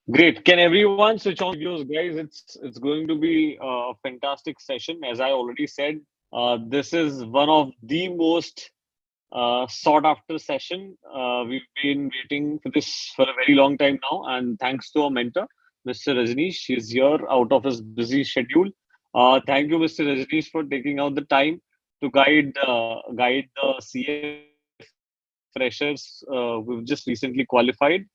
Great. Can everyone switch on videos, guys? It's going to be a fantastic session. As I already said, this is one of the most sought after session. We've been waiting for this for a very long time now, and thanks to our mentor, Mr. Rajneesh, he's here out of his busy schedule. Thank you, Mr. Rajneesh, for taking out the time to guide the CA freshers. We've just recently qualified.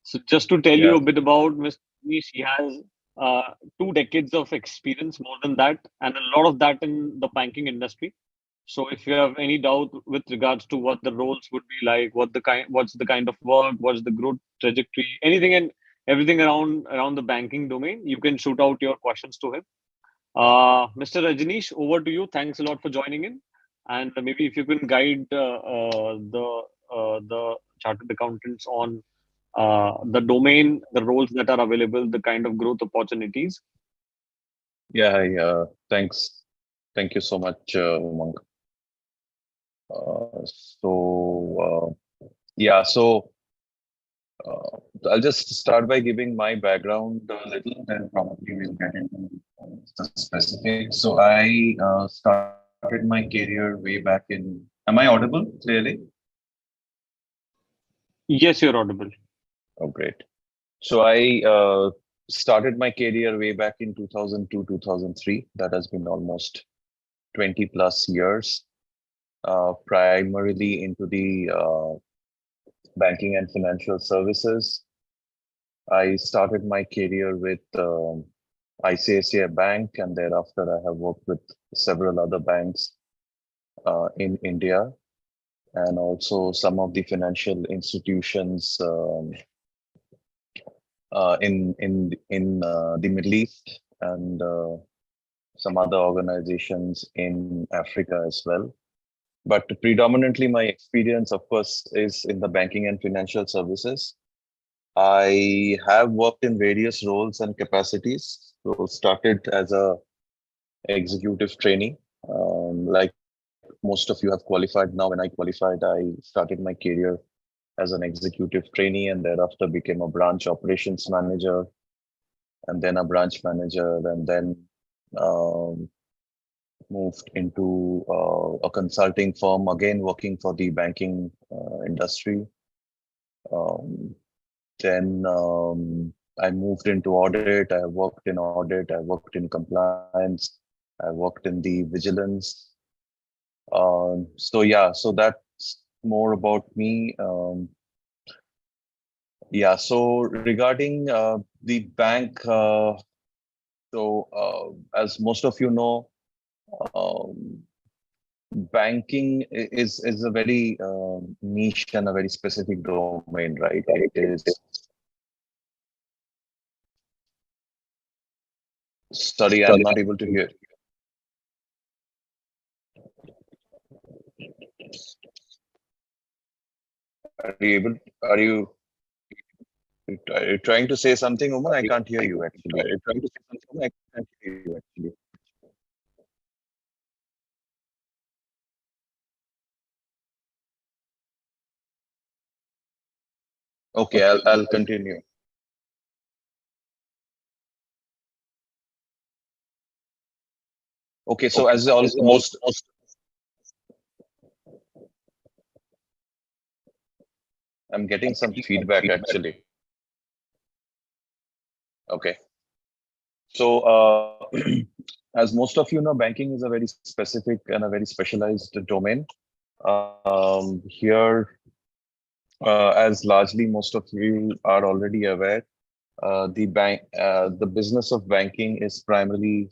So just to tell you a bit Yeah, about Mr. Manish, he has 2 decades of experience, more than that, and a lot of that in the banking industry. So if you have any doubt with regards to what the roles would be like, what's the kind of work, what's the growth trajectory, anything and everything around the banking domain, you can shoot out your questions to him. Mr. Rajneesh, over to you. Thanks a lot for joining in, and maybe if you can guide the chartered accountants on the domain, the roles that are available, the kind of growth opportunities. yeah. Thanks. Thank you so much, Umang. Yeah, so uh, I'll just start by giving my background a little, then probably we'll get into the specifics. So I started my career way back in. Am I audible clearly? Yes, you're audible. Oh, great. So I started my career way back in 2002, 2003. That has been almost 20 plus years, primarily into the banking and financial services. I started my career with ICICI Bank, and thereafter I have worked with several other banks in India and also some of the financial institutions in the Middle East and some other organizations in Africa as well. But predominantly, my experience, of course, is in the banking and financial services. I have worked in various roles and capacities. So started as a executive trainee. Like most of you have qualified now, when I qualified, I started my career as an executive trainee and thereafter became a branch operations manager and then a branch manager and then um, moved into a consulting firm, again working for the banking industry. Um, then I moved into audit. I worked in audit. I worked in compliance. I worked in the vigilance. So that's more about me. Yeah. So regarding the bank, as most of you know, um, banking is a very niche and a very specific domain, right? It is. Sorry, I'm not able to hear. Are you able? Are you trying to say something, Umar? I can't hear you Are actually. you trying to say something? I can't hear you actually. Okay, I'll continue. Okay, so Okay, as so all as most, almost I'm getting some getting some feedback feedback. actually. Okay, so as most of you know, banking is a very specific and a very specialized domain. Here, as largely most of you are already aware, the business of banking is primarily,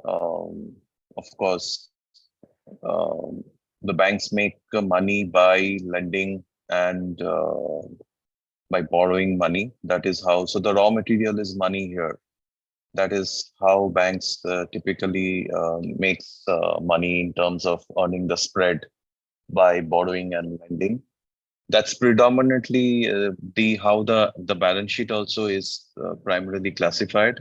um, of course, um, the banks make money by lending and by borrowing money. That is how. So the raw material is money here. That is how banks typically makes money in terms of earning the spread by borrowing and lending. That's predominantly the how the balance sheet also is primarily classified.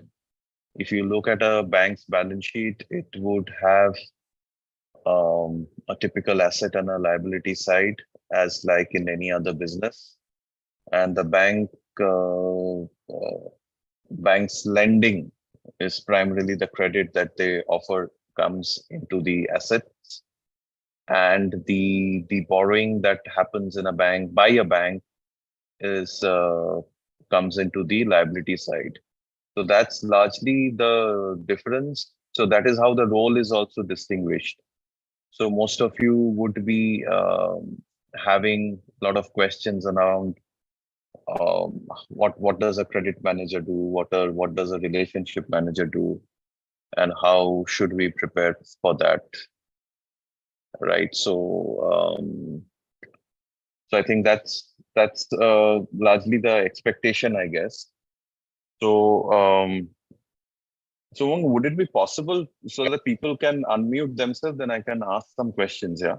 If you look at a bank's balance sheet, it would have a typical asset and a liability side as like in any other business. And the bank banks lending is primarily the credit that they offer comes into the assets, and the borrowing that happens in a bank by a bank is comes into the liability side. So that's largely the difference. So that is how the role is also distinguished. So most of you would be having a lot of questions around what does a credit manager do, what does a relationship manager do, and how should we prepare for that, right? So I think that's largely the expectation, I guess. So would it be possible so that people can unmute themselves, then I can ask some questions? Yeah.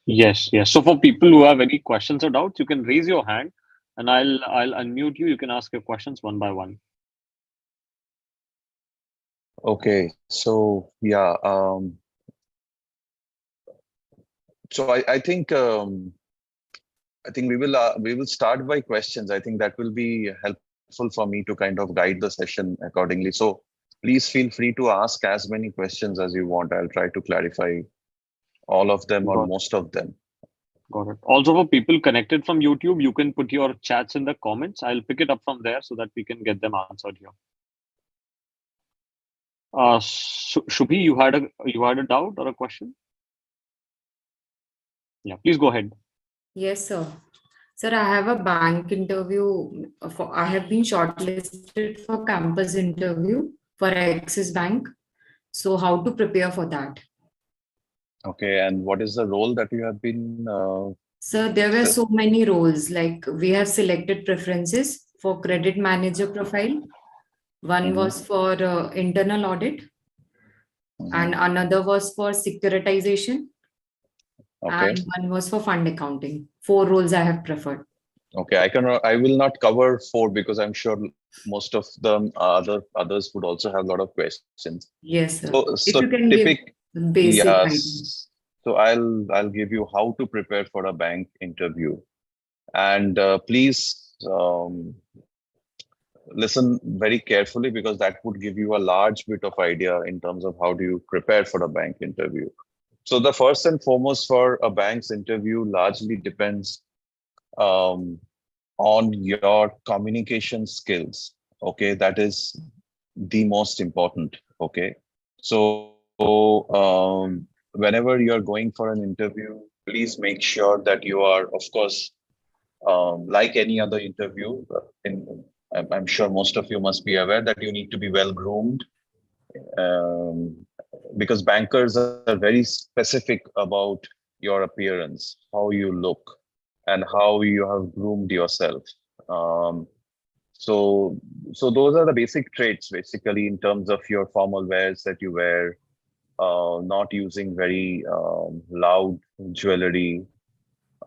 Yes, yes. So for people who have any questions or doubts, you can raise your hand and I'll unmute you. You can ask your questions one by one. Okay. So yeah. So I think we will start by questions. I think that will be helpful for me to kind of guide the session accordingly. So please feel free to ask as many questions as you want. I'll try to clarify all of them or Got it. most of them. Got it. Also, for people connected from YouTube, you can put your chats in the comments. I'll pick it up from there so that we can get them answered here. Shubhi, you had a doubt or a question? Yeah, please go ahead. Yes, sir. Sir, I have a bank interview for I have been shortlisted for campus interview for Axis Bank. So how to prepare for that? Okay. And what is the role that you have been? Sir, there were so many roles. Like we have selected preferences for credit manager profile. One Mhm, was for internal audit, and mhm. another was for securitization, Okay. and one was for fund accounting. Four roles I have preferred. Okay. I will not cover four because I'm sure most of them others would also have a lot of questions. Yes, sir. So If you can typic give basic idea. yes. So I'll give you how to prepare for a bank interview. And please listen very carefully because that would give you a large bit of idea in terms of how do you prepare for a bank interview. So the first and foremost for a bank's interview largely depends um, on your communication skills. Okay, that is the most important. Okay, so whenever you are going for an interview, please make sure that you are, of course, like any other interview. I'm sure most of you must be aware that you need to be well groomed, um, because bankers are very specific about your appearance, how you look, and how you have groomed yourself. Um, so, so those are the basic traits, basically, in terms of your formal wears that you wear, not using very loud jewelry,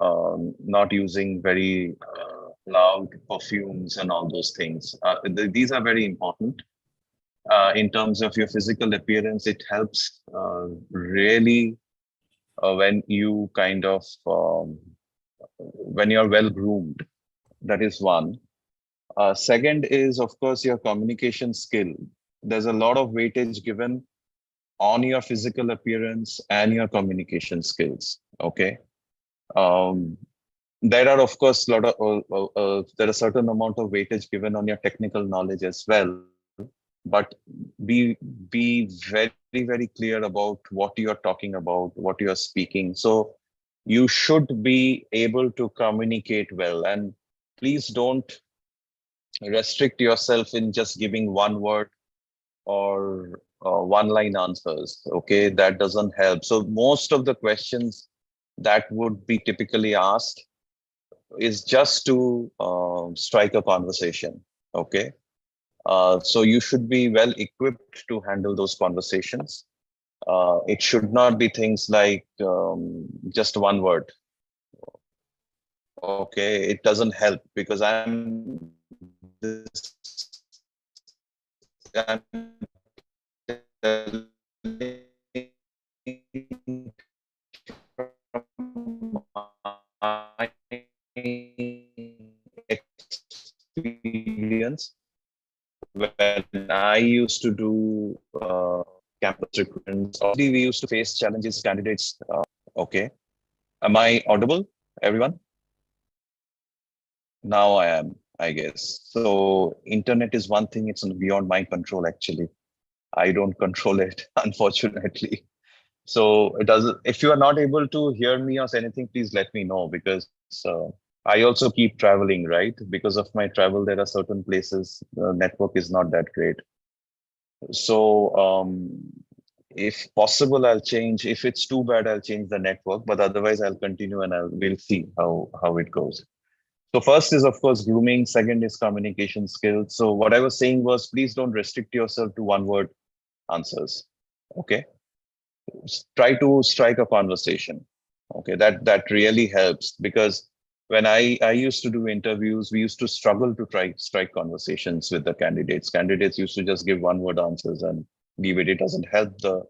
not using very loud perfumes and all those things. These are very important. In terms of your physical appearance, it helps really when you kind of when you're well groomed. That is one. Second is, of course, your communication skill. There's a lot of weightage given on your physical appearance and your communication skills. Okay. Um, there are, of course, there are certain amount of weightage given on your technical knowledge as well. But be very clear about what you are talking about, what you are speaking. So you should be able to communicate well, and please don't restrict yourself in just giving one word or one line answers. Okay, that doesn't help. So most of the questions that would be typically asked is just to strike a conversation. Okay, so you should be well equipped to handle those conversations. It should not be things like just one word. Okay, it doesn't help because I'm experience. When I used to do campus recruitments, obviously we used to face challenges, candidates. Okay. Am I audible, everyone? Now I am, I guess. So internet is one thing, it's beyond my control actually. I don't control it, unfortunately. So it doesn't, if you are not able to hear me or say anything, please let me know because I also keep traveling, right? Because of my travel, there are certain places the network is not that great. So if possible, I'll change. If it's too bad, I'll change the network. But otherwise, I'll continue and we'll see how it goes. So first is of course grooming. Second is communication skills. So what I was saying was, please don't restrict yourself to one word answers. Okay, try to strike a conversation. Okay, that really helps because when I used to do interviews, we used to struggle to try strike conversations with the candidates. Candidates used to just give one word answers and leave it. It doesn't help the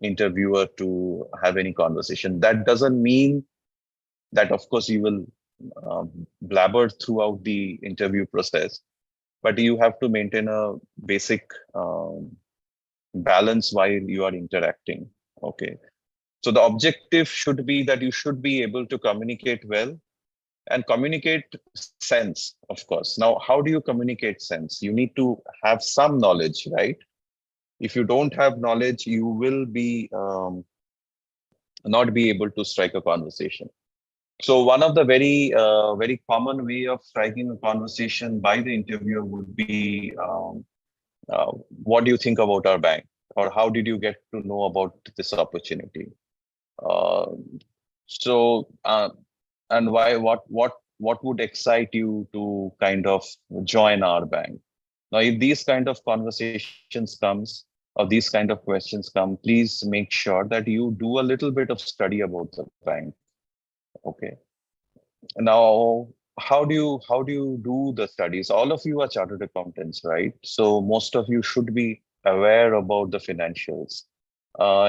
interviewer to have any conversation. That doesn't mean that of course you will blabber throughout the interview process, but you have to maintain a basic balance while you are interacting. Okay, so the objective should be that you should be able to communicate well and communicate sense, of course. Now, how do you communicate sense? You need to have some knowledge, right? If you don't have knowledge, you will be not be able to strike a conversation. So one of the very common way of striking a conversation by the interviewer would be, what do you think about our bank? Or how did you get to know about this opportunity? Uh, so, and why, what would excite you to kind of join our bank? Now, if these kind of conversations comes or these kind of questions come, please make sure that you do a little bit of study about the bank. Okay. Now, how do you do the studies? All of you are chartered accountants, right? So most of you should be aware about the financials.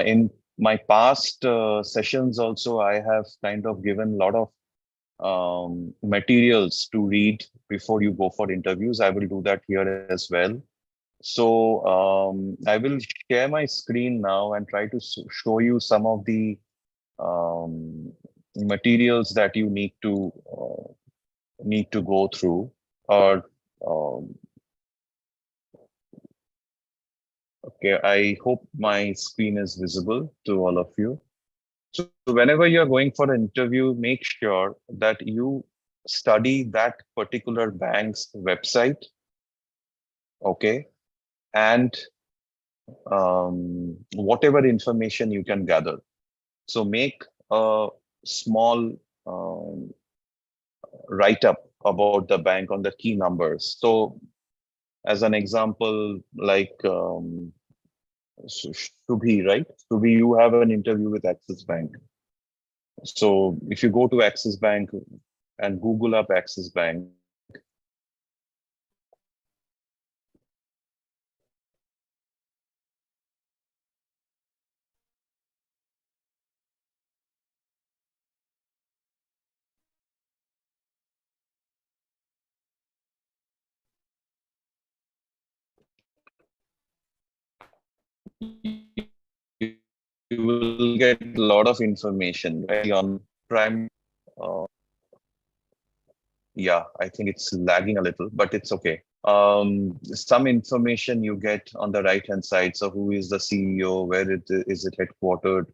In my past sessions also, I have kind of given a lot of materials to read before you go for interviews. I will do that here as well. So I will share my screen now and try to show you some of the um, materials that you need to go through. Or um, okay, I hope my screen is visible to all of you. So whenever you're going for an interview, make sure that you study that particular bank's website, okay, and whatever information you can gather. So make a small write up about the bank on the key numbers. So as an example, like Shubhi, right? Shubhi, you have an interview with Axis Bank. So if you go to Axis Bank and Google up Axis Bank, you will get a lot of information right on prime. Uh, yeah, I think it's lagging a little, but it's okay. Some information you get on the right hand side. So who is the CEO? Where is it headquartered?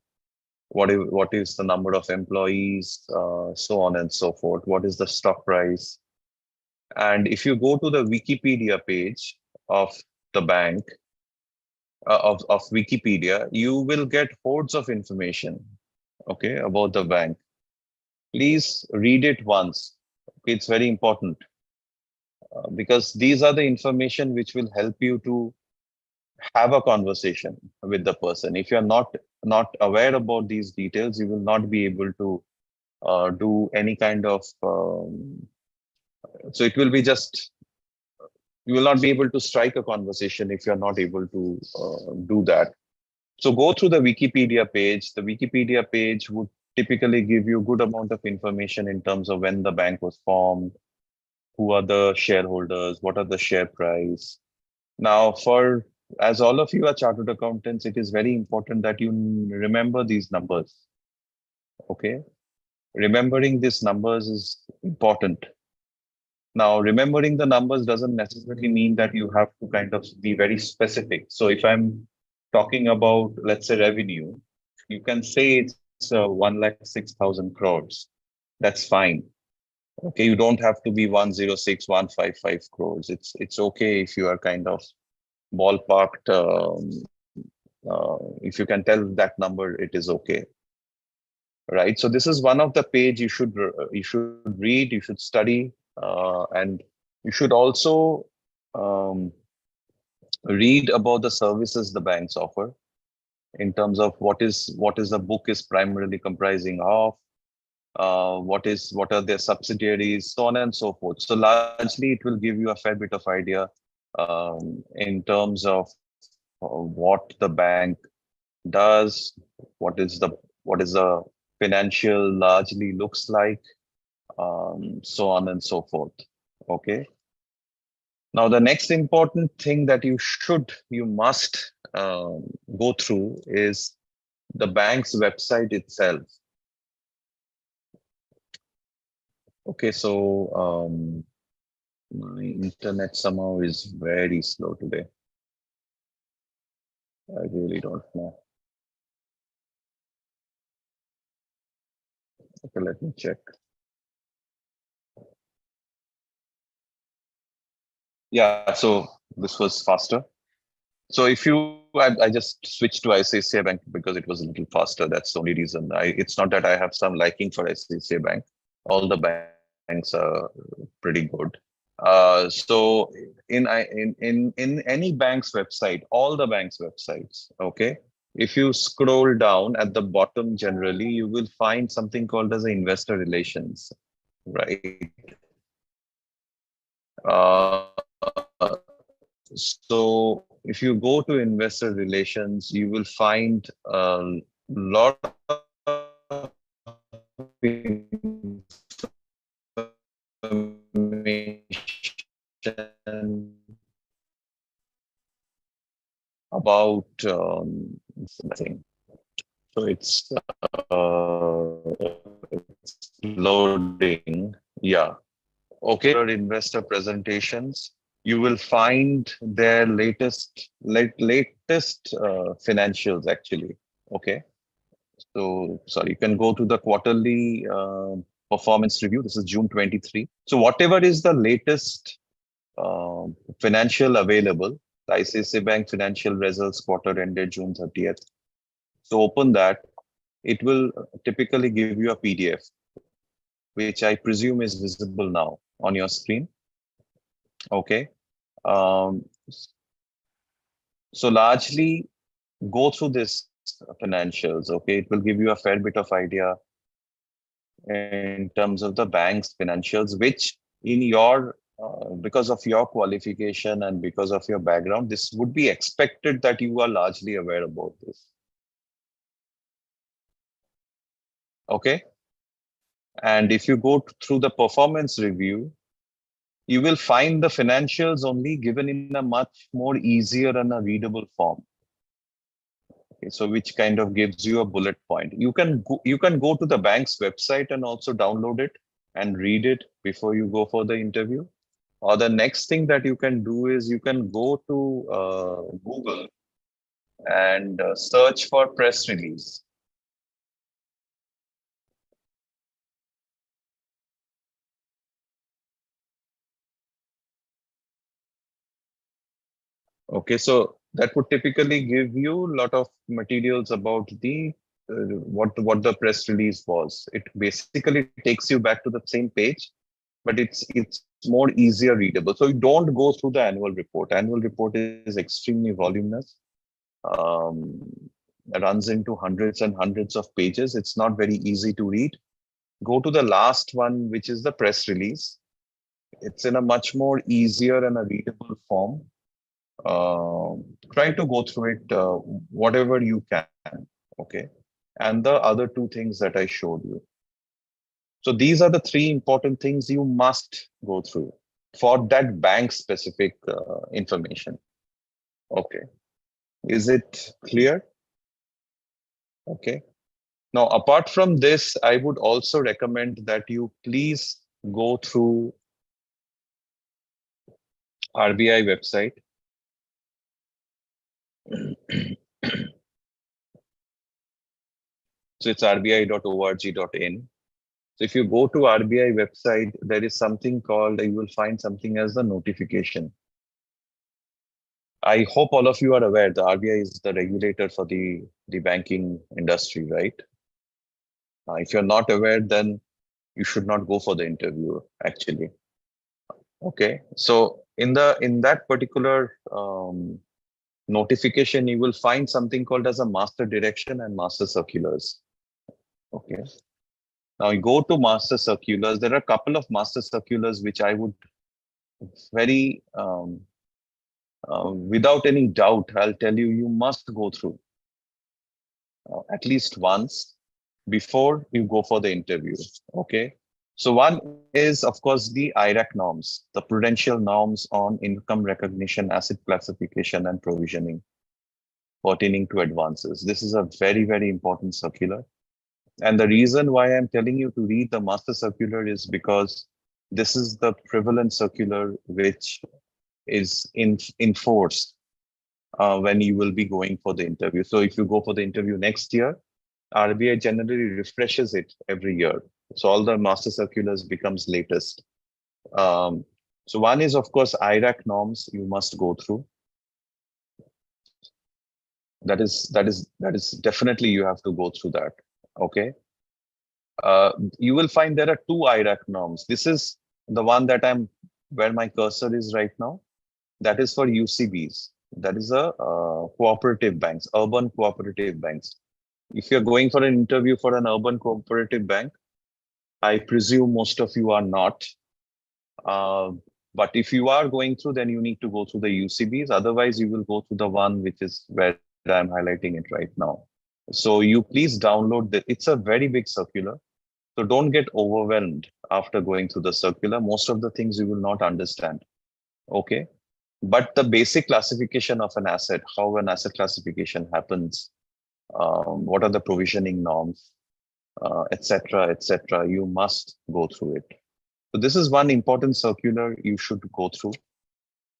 What is the number of employees? So on and so forth. What is the stock price? And if you go to the Wikipedia page of the bank, of Wikipedia, you will get hordes of information, okay, about the bank. Please read it once. It's very important because these are the information which will help you to have a conversation with the person. If you're not aware about these details, you will not be able to do any kind of so it will be just, you will not be able to strike a conversation if you're not able to do that. So go through the Wikipedia page. The Wikipedia page would typically give you a good amount of information in terms of when the bank was formed, who are the shareholders, what are the share price. Now, as all of you are chartered accountants, it is very important that you remember these numbers. Okay, remembering these numbers is important. Now, remembering the numbers doesn't necessarily mean that you have to kind of be very specific. So if I'm talking about, let's say, revenue, you can say it's 1,06,000 crores. That's fine. Okay, you don't have to be 106,155 crores. It's okay if you are kind of ballparked. If you can tell that number, it is okay, right? So this is one of the page you should read, you should study, and you should also um, read about the services the banks offer in terms of what is the book is primarily comprising of, what are their subsidiaries, so on and so forth. So largely, it will give you a fair bit of idea in terms of what the bank does, what is the financial largely looks like, so on and so forth. Okay. Now, the next important thing that you must go through is the bank's website itself. Okay, so my internet somehow is very slow today. I really don't know. Okay, let me check. Yeah, so this was faster. So I just switched to ICICI Bank because it was a little faster. That's the only reason. It's not that I have some liking for ICICI Bank. All the banks are pretty good. So in any bank's website, all the bank's websites, okay. If you scroll down at the bottom, generally you will find something called as investor relations, right? So if you go to investor relations, you will find a lot of information about thing. So it's loading. Yeah. Okay. Investor presentations. You will find their latest financials actually. Okay. So sorry, you can go to the quarterly performance review. This is June 23. So whatever is the latest financial available, the ICICI Bank financial results quarter ended June 30th. So open that. It will typically give you a PDF, which I presume is visible now on your screen. Okay. Um, so largely go through this financials. Okay. It will give you a fair bit of idea in terms of the bank's financials, which in your because of your qualification and because of your background, this would be expected that you are largely aware about this. Okay. And if you go through the performance review, you will find the financials only given in a much more easier and a readable form. Okay, so which kind of gives you a bullet point. You can go to the bank's website and also download it and read it before you go for the interview. Or the next thing that you can do is you can go to Google and search for press release. Okay, so that would typically give you a lot of materials about the what the press release was. It basically takes you back to the same page, but it's more easier readable. So you don't go through the annual report. Annual report is extremely voluminous. It runs into hundreds and hundreds of pages. It's not very easy to read. Go to the last one, which is the press release. It's in a much more easier and a readable form. Try to go through it whatever you can. Okay. And the other two things that I showed you. So these are the three important things you must go through. for that bank specific information. Okay. Is it clear? Okay. Now, apart from this, I would also recommend that you please go through RBI website. So it's rbi.org.in. So if you go to RBI website, there is something called, you will find something as the notification. I hope all of you are aware the RBI is the regulator for the banking industry, right? If you're not aware, then you should not go for the interview, actually. Okay, so in that particular notification, you will find something called as a master direction and master circulars. Okay. Now you go to master circulars. There are a couple of master circulars which I would very without any doubt, I'll tell you, you must go through at least once before you go for the interview. Okay. So one is, of course, the IRAC norms, the prudential norms on income recognition, asset classification, and provisioning pertaining to advances. This is a very, very important circular. And the reason why I'm telling you to read the master circular is because this is the prevalent circular which is in force when you will be going for the interview. So if you go for the interview next year, RBI generally refreshes it every year. So all the master circulars becomes latest. So one is, of course, IRAC norms you must go through. That is definitely you have to go through that. Okay. You will find there are two IRAC norms. This is the one that where my cursor is right now. That is for UCBs. That is a cooperative banks, urban cooperative banks. If you're going for an interview for an urban cooperative bank, I presume most of you are not. But if you are going through, then you need to go through the UCBs. Otherwise, you will go to the one which is where I'm highlighting it right now. So you please download it's a very big circular. So don't get overwhelmed after going through the circular. Most of the things you will not understand. Okay. But the basic classification of an asset, how an asset classification happens, what are the provisioning norms, etc., etc., you must go through it. So this is one important circular you should go through.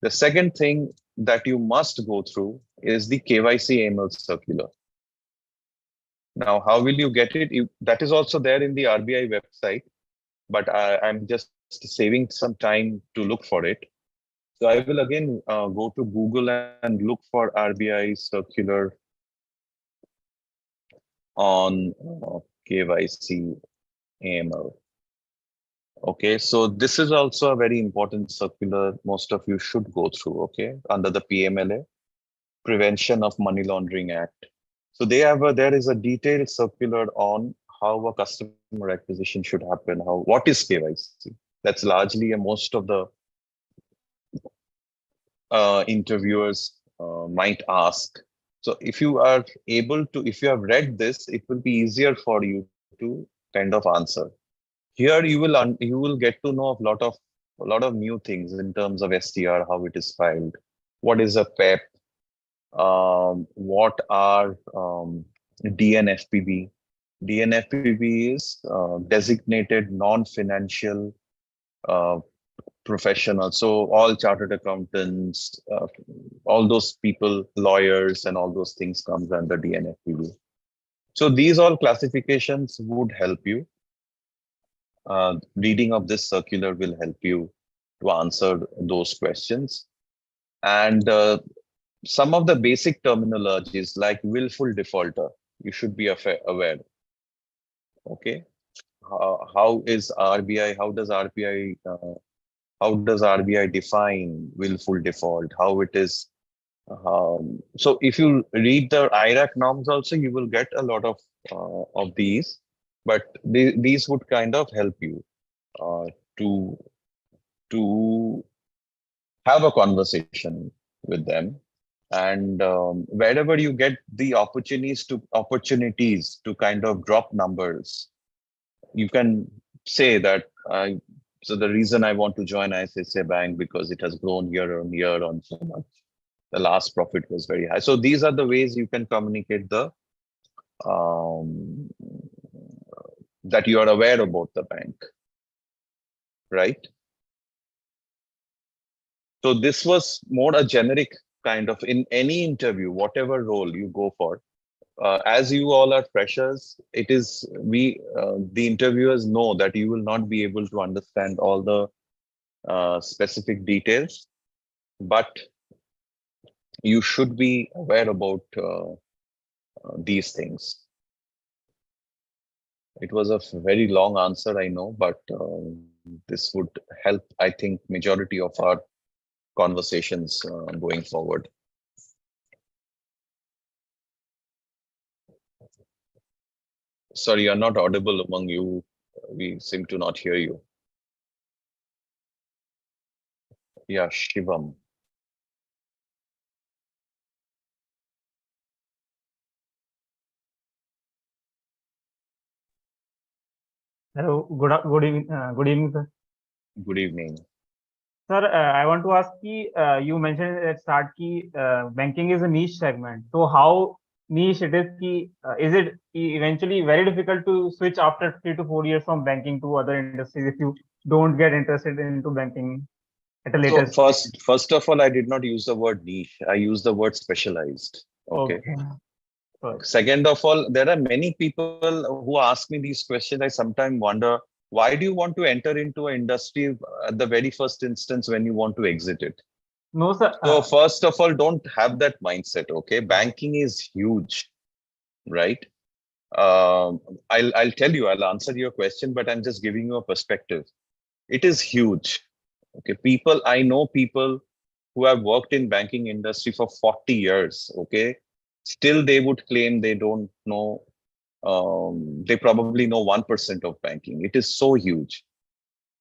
The second thing that you must go through is the KYC AML circular. Now, how will you get it? That is also there in the RBI website, but I'm just saving some time to look for it. So I will again go to Google and look for RBI circular on KYC AML. Okay, so this is also a very important circular most of you should go through, okay, under the PMLA, Prevention of Money Laundering Act. So there is a detailed circular on how a customer acquisition should happen, what is KYC. That's largely most of the interviewers might ask. So if you are able to, if you have read this, it will be easier for you to kind of answer. Here you will get to know a lot of new things in terms of STR, how it is filed, what is a PEP, what are DNFPB. DNFPB is designated non-financial professionals. So all chartered accountants, all those people, lawyers, and all those things comes under DNFPB. So these all classifications would help you. Reading of this circular will help you to answer those questions. And some of the basic terminologies like willful defaulter, you should be aware. Okay. How is RBI, how does RBI define willful default? How it is. So if you read the IRAC norms also, you will get a lot of these, but these would kind of help you to have a conversation with them. And wherever you get the opportunities to kind of drop numbers, you can say that So the reason I want to join ICICI Bank because it has grown year on year on so much. The last profit was very high. So these are the ways you can communicate the um, that you are aware about the bank, right? So this was more a generic kind of in any interview, whatever role you go for. As you all are freshers, it is the interviewers know that you will not be able to understand all the specific details, but you should be aware about these things. It was a very long answer, I know, but this would help, I think, majority of our conversations going forward. Sorry, you're not audible among you. We seem to not hear you. Yeah, Shivam. Hello, good evening, sir. Good evening. Sir, I want to ask ki, you mentioned at start ki banking is a niche segment. So how niche it is ki, is it eventually very difficult to switch after 3 to 4 years from banking to other industries if you don't get interested into banking at a later So stage? first of all, I did not use the word niche. I used the word specialized. Okay. Okay. Sorry. Second of all, there are many people who ask me these questions. I sometimes wonder, why do you want to enter into an industry at the very first instance when you want to exit it? No, sir. So first of all, don't have that mindset. Okay, banking is huge, right? I'll tell you, I'll answer your question, but I'm just giving you a perspective. It is huge. Okay, I know people who have worked in banking industry for 40 years. Okay, still they would claim they don't know. They probably know 1% of banking. It is so huge.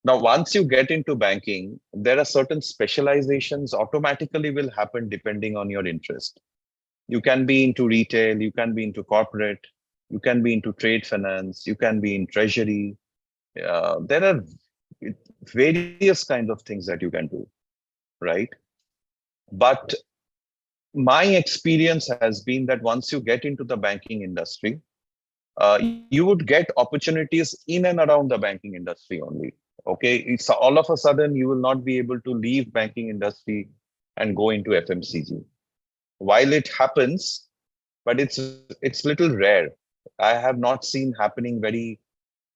Now, once you get into banking, there are certain specializations automatically will happen depending on your interest. You can be into retail, you can be into corporate, you can be into trade finance, you can be in treasury. There are various kind of things that you can do, right? But my experience has been that once you get into the banking industry, you would get opportunities in and around the banking industry only. Okay, it's all of a sudden you will not be able to leave banking industry and go into FMCG. While it happens, but it's little rare. I have not seen happening very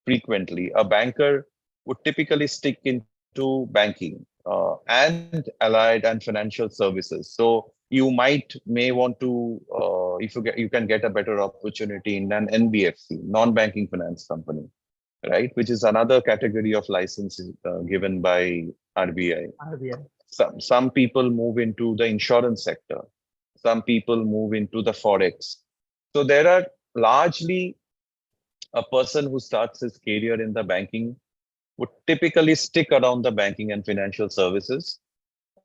frequently. A banker would typically stick into banking and allied and financial services. So you may want to if you can get a better opportunity in an NBFC, non-banking finance company, right? Which is another category of licenses given by RBI. RBI. Some people move into the insurance sector. Some people move into the forex. So there are largely a person who starts his career in the banking would typically stick around the banking and financial services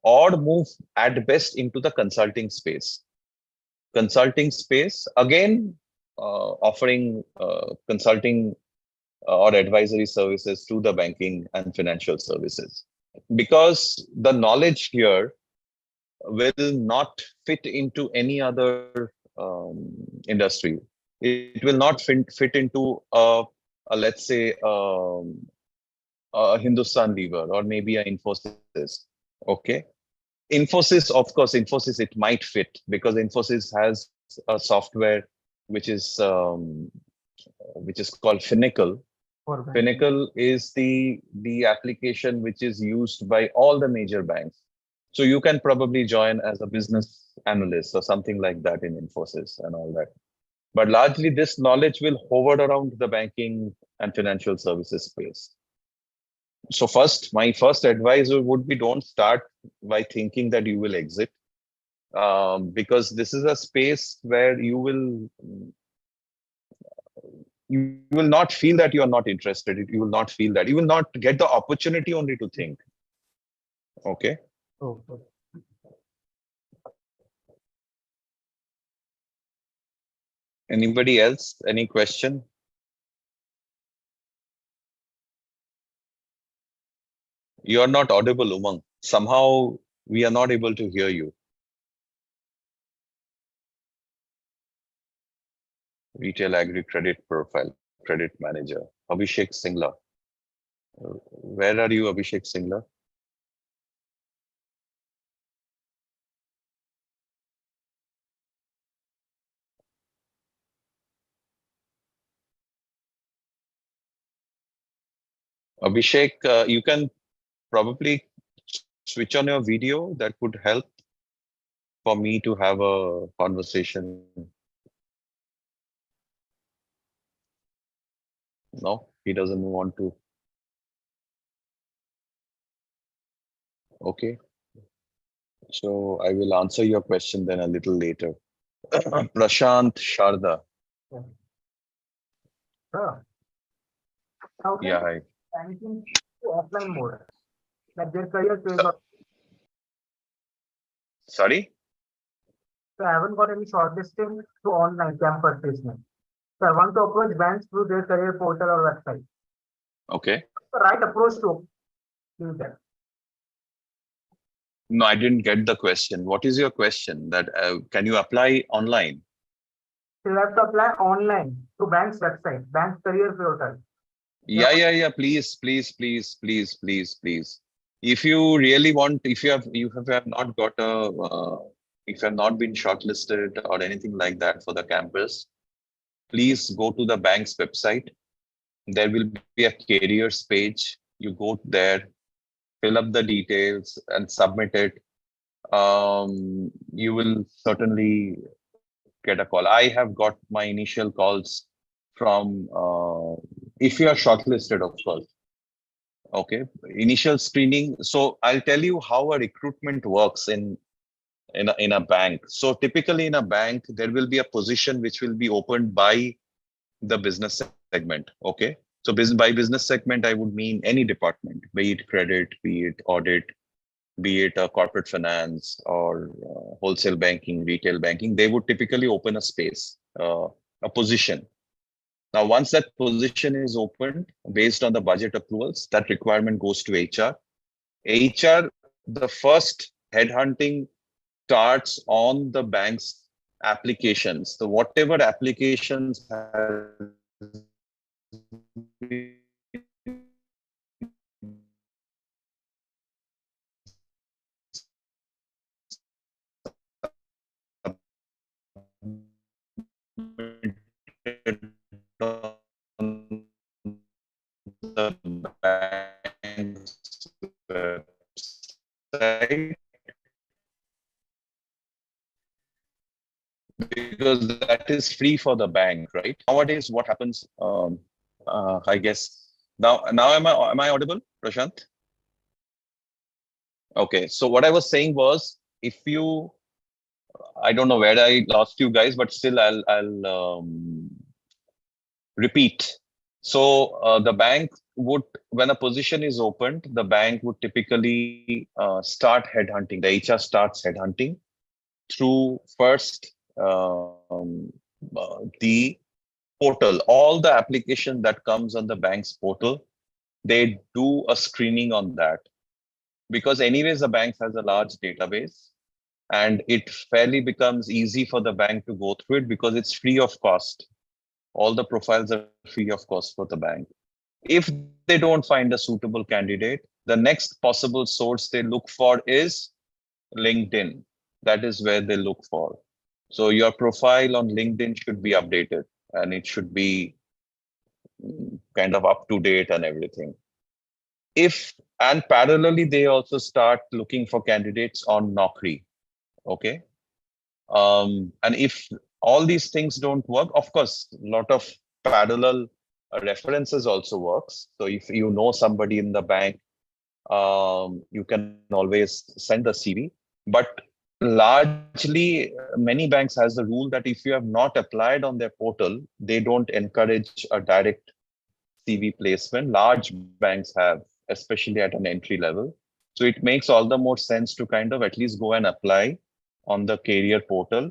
or move at best into the consulting space. Consulting space, again, offering consulting or advisory services to the banking and financial services. Because the knowledge here will not fit into any other industry. It will not fit into let's say, Hindustan Lever or maybe a Infosys. Okay. Infosys, it might fit because Infosys has a software which is called Finacle. For banking. Finacle is the application which is used by all the major banks. So you can probably join as a business analyst or something like that in Infosys and all that. But largely, this knowledge will hover around the banking and financial services space. So my first advice would be don't start by thinking that you will exit, because this is a space where you will not feel that you are not interested. You will not feel that. You will not get the opportunity only to think. Okay. Oh, okay. Anybody else? Any question? You are not audible, Umang. Somehow we are not able to hear you. Retail Agri Credit Profile, Credit Manager, Abhishek Singla. Where are you, Abhishek Singla? Abhishek, you can probably switch on your video. That would help for me to have a conversation. No, he doesn't want to. Okay. So I will answer your question then a little later. Prashant Sharda. Sure. How can Yeah, hi. banking to offline mode? Like their career phase or Sorry? so I haven't got any shortlisting to online campus placement. So I want to approach banks through their career portal or website. Okay. The right approach to do that. No, I didn't get the question. What is your question? That can you apply online? So you have to apply online to bank's website, bank's career portal. Yeah. Please. If you really want, if you have not got a, if you have not been shortlisted or anything like that for the campus, please go to the bank's website. There will be a careers page. You go there, fill up the details and submit it. You will certainly get a call. I have got my initial calls from, if you are shortlisted, of course. Okay, initial screening. So I'll tell you how a recruitment works in a bank. So typically in a bank, there will be a position which will be opened by the business segment. Okay, so by business segment, I would mean any department, be it credit, be it audit, be it corporate finance or wholesale banking, retail banking. They would typically open a space, a position. Now, once that position is opened, based on the budget approvals, that requirement goes to HR. HR, the first headhunting starts on the bank's applications. So whatever applications have on the bank's website, because that is free for the bank, right? Nowadays, what happens? I guess now am I audible, Prashant? Okay, so what I was saying was, if you, I don't know where I lost you guys, but still I'll repeat. So the bank would, when a position is opened, the bank would typically start headhunting. The HR starts headhunting through first the portal. All the application that comes on the bank's portal, they do a screening on that, because anyways the bank has a large database and it fairly becomes easy for the bank to go through it because it's free of cost. All the profiles are free of cost for the bank. If they don't find a suitable candidate, the next possible source they look for is LinkedIn. That is where they look for. So your profile on LinkedIn should be updated and it should be kind of up to date and everything. And parallelly, they also start looking for candidates on Naukri. Okay. And if all these things don't work, of course, a lot of parallel references also works. So if you know somebody in the bank, you can always send a CV. But largely, many banks has the rule that if you have not applied on their portal, they don't encourage a direct CV placement. Large banks have, especially at an entry level. So it makes all the more sense to kind of at least go and apply on the career portal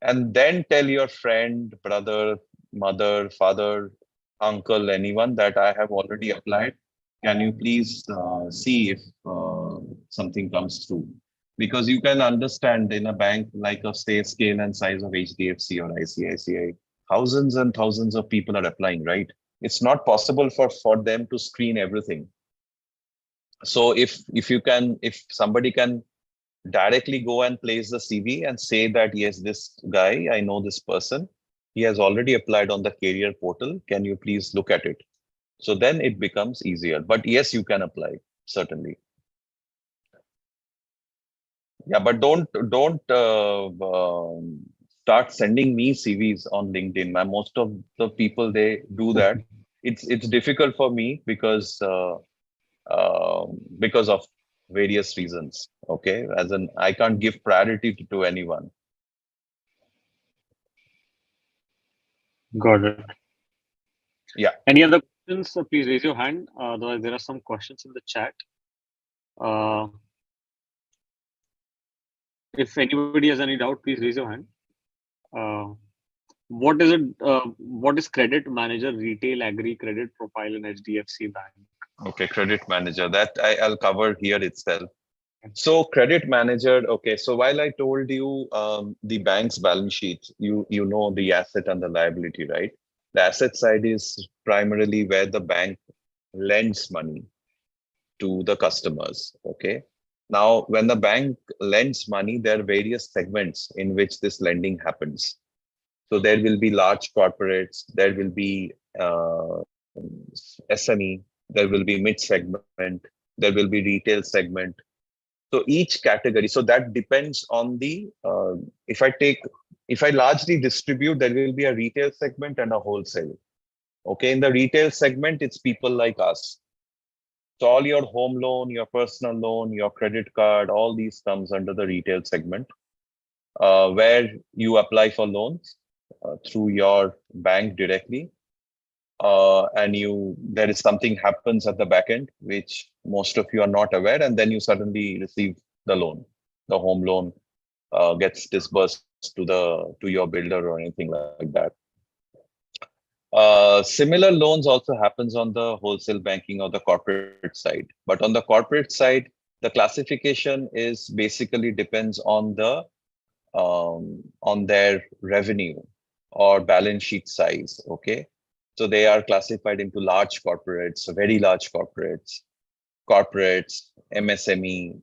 and then tell your friend, brother, mother, father, uncle, anyone that I have already applied. can you please see if something comes through? Because you can understand in a bank like of say scale and size of HDFC or ICICI, thousands and thousands of people are applying, right? It's not possible for them to screen everything. So if somebody can directly go and place the CV and say that, yes, this guy, I know this person, he has already applied on the career portal. Can you please look at it? So then it becomes easier. But yes, you can apply, certainly. Yeah, but don't start sending me CVs on LinkedIn. Most of the people they do that. It's difficult for me because of various reasons. Okay, as in I can't give priority to anyone. Got it. Yeah. Any other questions? So please raise your hand. Otherwise, there are some questions in the chat. Uh, if anybody has any doubt, please raise your hand. Uh, what is it? What is credit manager, retail, agri credit profile in HDFC Bank? Okay, credit manager. That I'll cover here itself. So credit manager. Okay, so while I told you the bank's balance sheet, you know the asset and the liability, right? The asset side is primarily where the bank lends money to the customers. Okay. Now, when the bank lends money, there are various segments in which this lending happens. So there will be large corporates, there will be SME, there will be mid segment, there will be retail segment. So each category, so that depends on the, if I largely distribute, there will be a retail segment and a wholesale. Okay, in the retail segment, it's people like us. So all your home loan, your personal loan, your credit card, all these comes under the retail segment, where you apply for loans through your bank directly. And there is something happens at the back end, which most of you are not aware, and then you suddenly receive the loan. The home loan gets disbursed to your builder or anything like that. Similar loans also happens on the wholesale banking or the corporate side. But on the corporate side, the classification is basically depends on their revenue or balance sheet size. Okay, so they are classified into large corporates, very large corporates, MSME,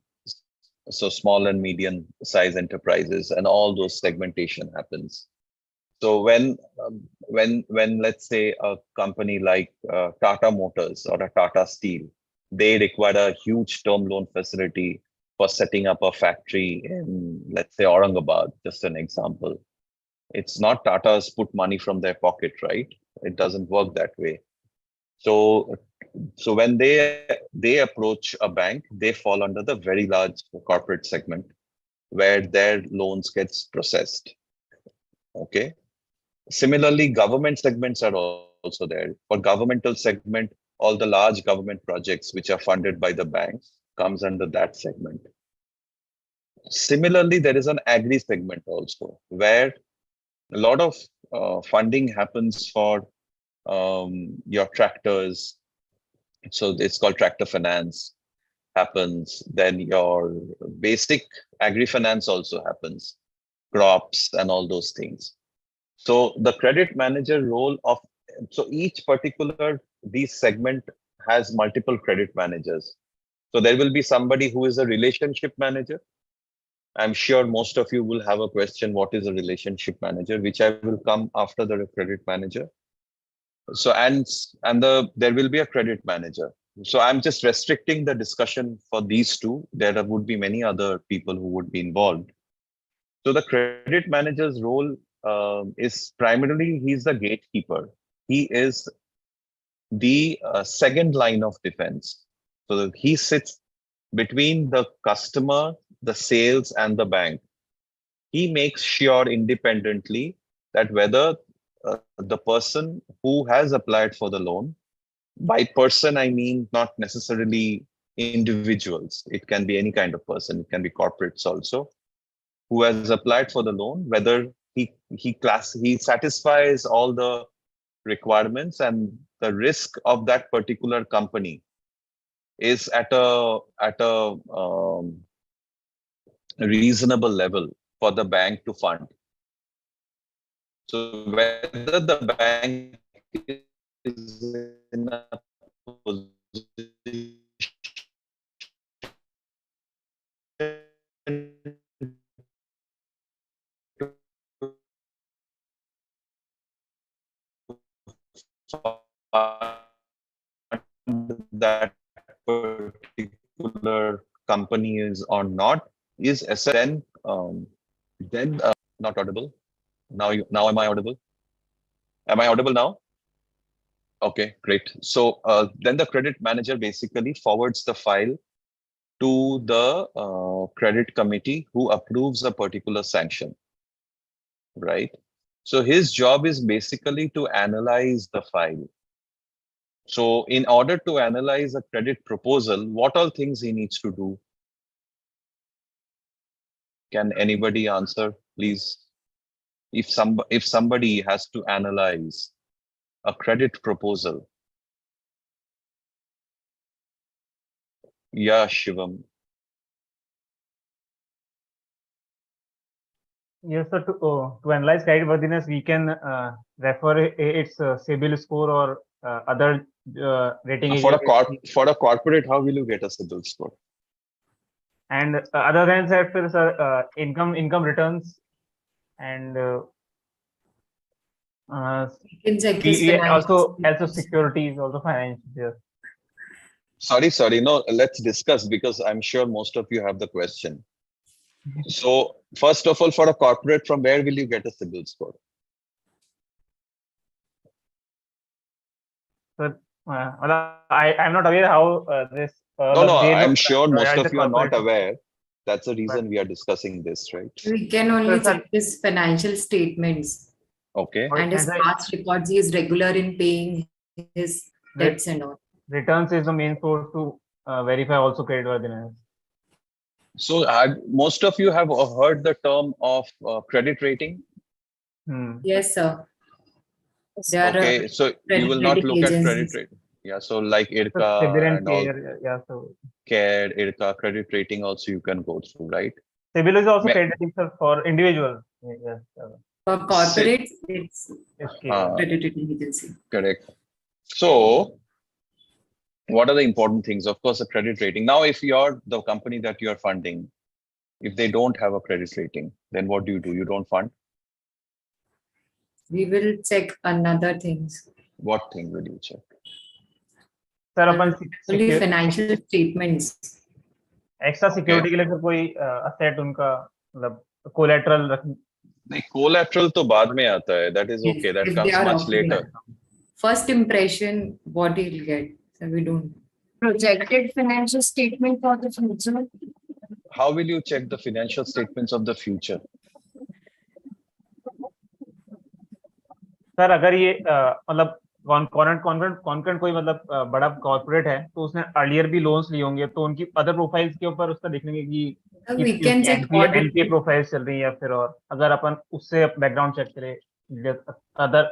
so small and medium size enterprises, and all those segmentation happens. So when let's say a company like Tata Motors or a Tata Steel, they require a huge term loan facility for setting up a factory in, let's say, Aurangabad, just an example. It's not Tata's put money from their pocket, right? It doesn't work that way. So when they approach a bank, they fall under the very large corporate segment where their loans gets processed. Okay. Similarly, government segments are also there. For governmental segment, all the large government projects which are funded by the banks comes under that segment. Similarly, there is an agri segment also, where a lot of funding happens for your tractors. So it's called tractor finance happens. Then your basic agri finance also happens, crops and all those things. So the credit manager role of, so each particular, these segment has multiple credit managers. So there will be somebody who is a relationship manager. I'm sure most of you will have a question, what is a relationship manager, which I will come after the credit manager. So, there will be a credit manager. So I'm just restricting the discussion for these two. There would be many other people who would be involved. So the credit manager's role is primarily, he's the gatekeeper. He is the second line of defense. So he sits between the customer, the sales, and the bank. He makes sure independently that whether the person who has applied for the loan, by person, I mean not necessarily individuals. It can be any kind of person. It can be corporates also, who has applied for the loan, whether he satisfies all the requirements and the risk of that particular company is at a reasonable level for the bank to fund. So whether the bank is in a position that particular company is or not is then not audible. Now am I audible? Am I audible now? Okay, great. So then the credit manager basically forwards the file to the credit committee who approves a particular sanction, right? So his job is basically to analyze the file. So in order to analyze a credit proposal, what all things he needs to do? Can anybody answer, please? If somebody has to analyze a credit proposal. Yeah, Shivam. Yes, sir. To analyze creditworthiness, we can refer its CIBIL score or other rating agencies. For a corporate, how will you get a CIBIL score? And other than that, sir, income returns and You can check his also financial securities, also finance. Yes. Sorry. No, let's discuss because I'm sure most of you have the question. So first of all, for a corporate, from where will you get a CIBIL score? So I'm not aware how this. No, they I'm look sure most at of the you are not corporate. aware. That's the reason But- we are discussing this, right? We can only Sir, check his financial statements Okay. and his And the past records. He is regular in paying his debts and all. returns is the main source to verify also creditworthiness. So most of you have heard the term of credit rating. Yes, sir. There are Okay, so you credit will not rating look at credit agencies. rating. Yeah, so like CIBIL IRCA and and all, CARE, yeah. So CARE, IRCA, credit rating also you can go through, right? CIBIL is also Ma- credit rating, sir, for individual. Yes, For corporates, it's CARE. credit rating agency. Correct. So what are the important things? Of course, a credit rating. Now, if you're the company that you're funding, if they don't have a credit rating, then what do? You don't fund? We will check another things. What thing will you check? Sir upon Only financial statements. Extra security के लिए फिर कोई asset उनका मतलब collateral रख नहीं, collateral तो बाद में आता है. That is okay. That If they comes are much offering. later. First impression, what he'll get. So we don't. Projected financial statement for the future. How will you check the financial statements of the future? Sir अगर ये मतलब concurrent कोई मतलब बड़ा corporate है तो उसने earlier भी लोन्स लिए होंगे तो उनकी अदर प्रोफाइल्स के ऊपर उसका देखेंगे कि We can check audit. NPA profiles चल रही है या फिर और अगर अपन उससे बैकग्राउंड चेक करें अदर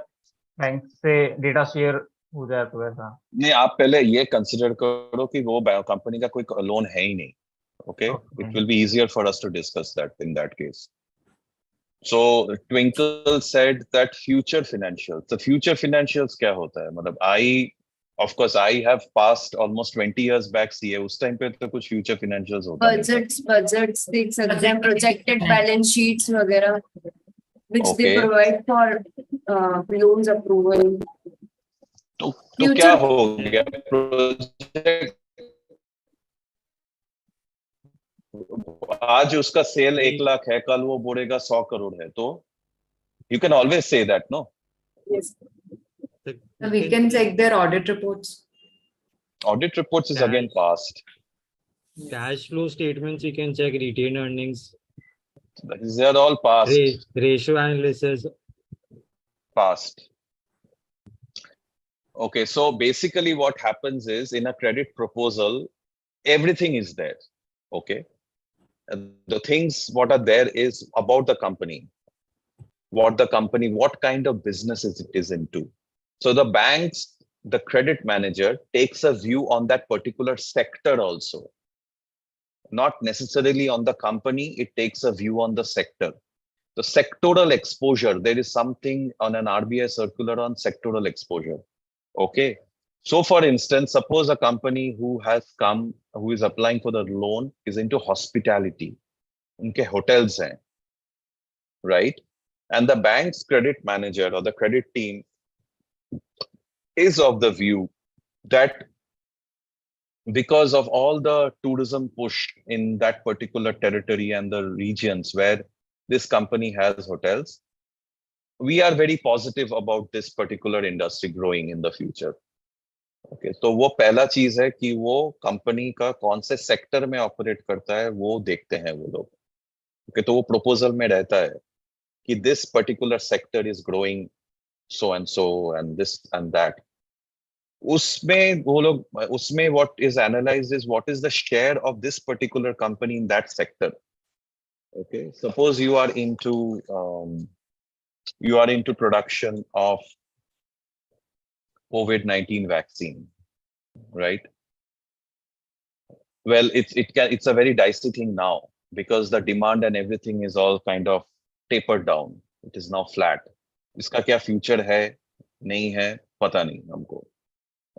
बैंक से डेटा शेयर हो जाए तो ऐसा नहीं, आप पहले ये कंसिडर करो कि वो कंपनी का कोई लोन है ही नहीं. Okay, it will be easier for us to discuss that in that case. So Twinkle said that future financials. The future financials क्या होता है? मतलब of course I have passed almost 20 years back CA. उस time पे तो कुछ future financials होता नहीं था. Budgets देख सकते हैं, projected balance sheets वगैरह, which Okay. they provide for loans approval. तो Future- क्या हो गया? Project आज उसका सेल 1 लाख है, कल वो बोलेगा 100 करोड़ है, तो you can always say that, no? Yes. So we can check their audit reports. Audit reports is again past. Cash flow statements, we can check retained earnings, They are all past. ratio analysis. Past. Okay, so basically what happens is in a credit proposal, everything is there. Okay. The things what are there is about the company. What kind of business it is into. So the banks the credit manager takes a view on that particular sector also. Not necessarily on the company, it takes a view on the sector. The sectoral exposure, there is something on an RBI circular on sectoral exposure. Okay. So for instance, suppose a company who is applying for the loan is into hospitality. Unke hotels hain, right? And the bank's credit manager or the credit team is of the view that because of all the tourism push in that particular territory and the regions where this company has hotels, we are very positive about this particular industry growing in the future. Okay, तो वो पहला चीज है कि वो company का कौन से सेक्टर में ऑपरेट करता है वो देखते हैं वो लोग. Okay, तो वो प्रपोजल में रहता है कि this particular sector is growing so and this and that. उसमें वो लोग उसमें what is analyzed is what is the share of this particular company in that sector. Okay, suppose you are into production of COVID-19 vaccine, right? Well, it's a very dicey thing now because the demand and everything is all kind of tapered down. It is now flat. इसका क्या future है नहीं है पता नहीं हमको.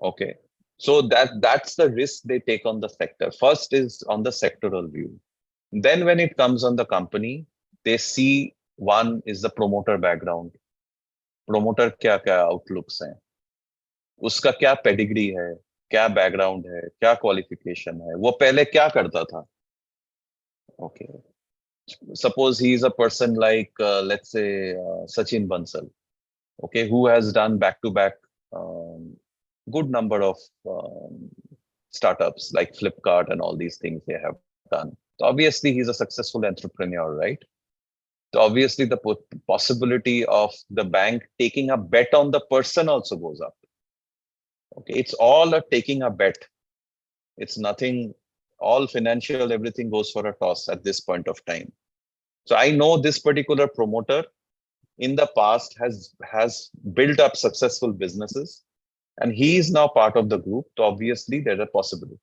Okay, so that's the risk they take on the sector. First is on the sectoral view. Then when it comes on the company, they see one is the promoter background. Promoter क्या क्या outlooks हैं, उसका क्या pedigree है, क्या background है, क्या qualification है, वो पहले क्या करता था. Okay, suppose he is a person like let's say Sachin Bansal, okay, who has done back-to-back good number of startups like Flipkart and all these things they have done. So obviously he's a successful entrepreneur, right? So obviously the possibility of the bank taking a bet on the person also goes up. Okay, it's all a taking a bet. It's nothing, all financial, everything goes for a toss at this point of time. So I know this particular promoter in the past has built up successful businesses and he is now part of the group. So obviously there are possibilities.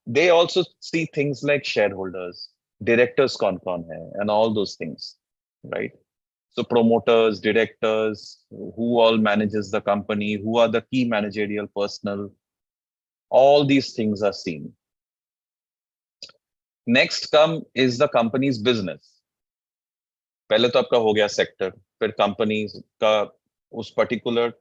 They also see things like shareholders, directors con hai, and all those things, right? So promoters, directors, who all manages the company, who are the key managerial personnel, all these things are seen. Next is the company's business. पहले तो आपका हो गया sector, फिर companies का उस particular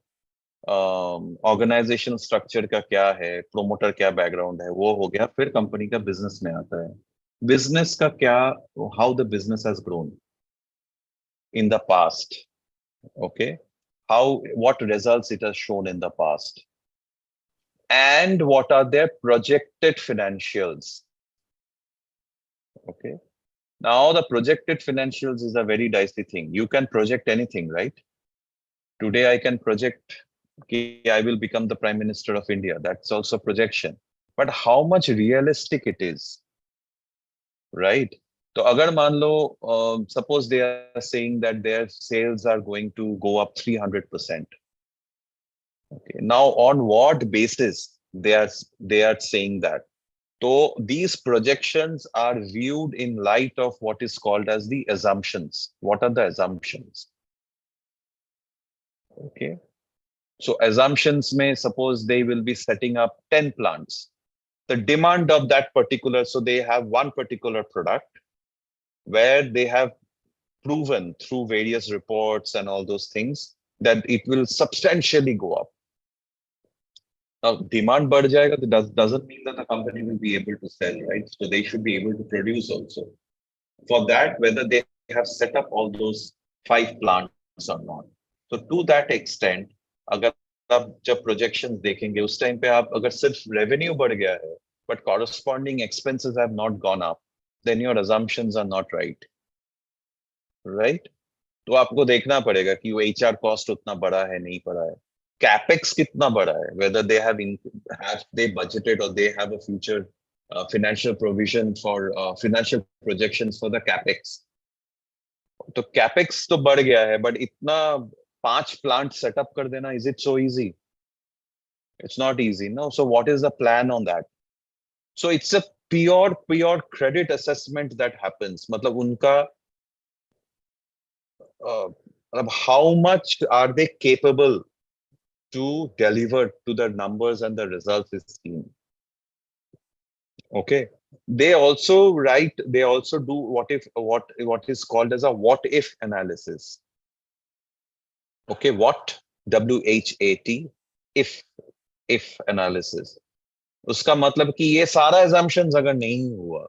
organisation structure का क्या है, प्रोमोटर क्या बैकग्राउंड है, वो हो गया. फिर कंपनी का बिजनेस में आता है. बिजनेस का क्या, how the business has grown in the past. Okay, what results it has shown in the past, and what are their projected financials. Okay, now the projected financials is a very dicey thing. You can project anything, right? Today I can project I will become the Prime Minister of India. That's also projection, but how much realistic it is, right? So agar मान लो suppose they are saying that their sales are going to go up 300%. Okay, now on what basis they are saying that? So these projections are viewed in light of what is called as the assumptions. What are the assumptions? Okay, so assumptions may suppose they will be setting up 10 plants. The demand of that particular, so they have one particular product where they have proven through various reports and all those things that it will substantially go up. Now, demand बढ़ जाएगा, that doesn't mean that the company will be able to sell, right? So they should be able to produce also. For that, whether they have set up all those 5 plants or not. So to that extent, अगर आप जब projections देखेंगे, उस time पे आप अगर सिर्फ revenue बढ़ गया है, but corresponding expenses have not gone up, then your assumptions are not right. Right? तो आपको देखना पड़ेगा कि वो HR cost उतना बड़ा है नहीं बड़ा है, capex कितना बड़ा है, whether they have they budgeted or they have a future financial provision for financial projections for the capex. तो capex तो बढ़ गया है, but इतना 5 plant setup कर देना, is it so easy? It's not easy. No. So what is the plan on that? So it's a pure credit assessment that happens. मतलब उनका how much are they capable to deliver to the numbers and the results is seen. Okay. They also do what is called as a what if analysis. Okay, what WHAT if analysis. उसका मतलब कि ये सारा assumptions अगर नहीं हुआ,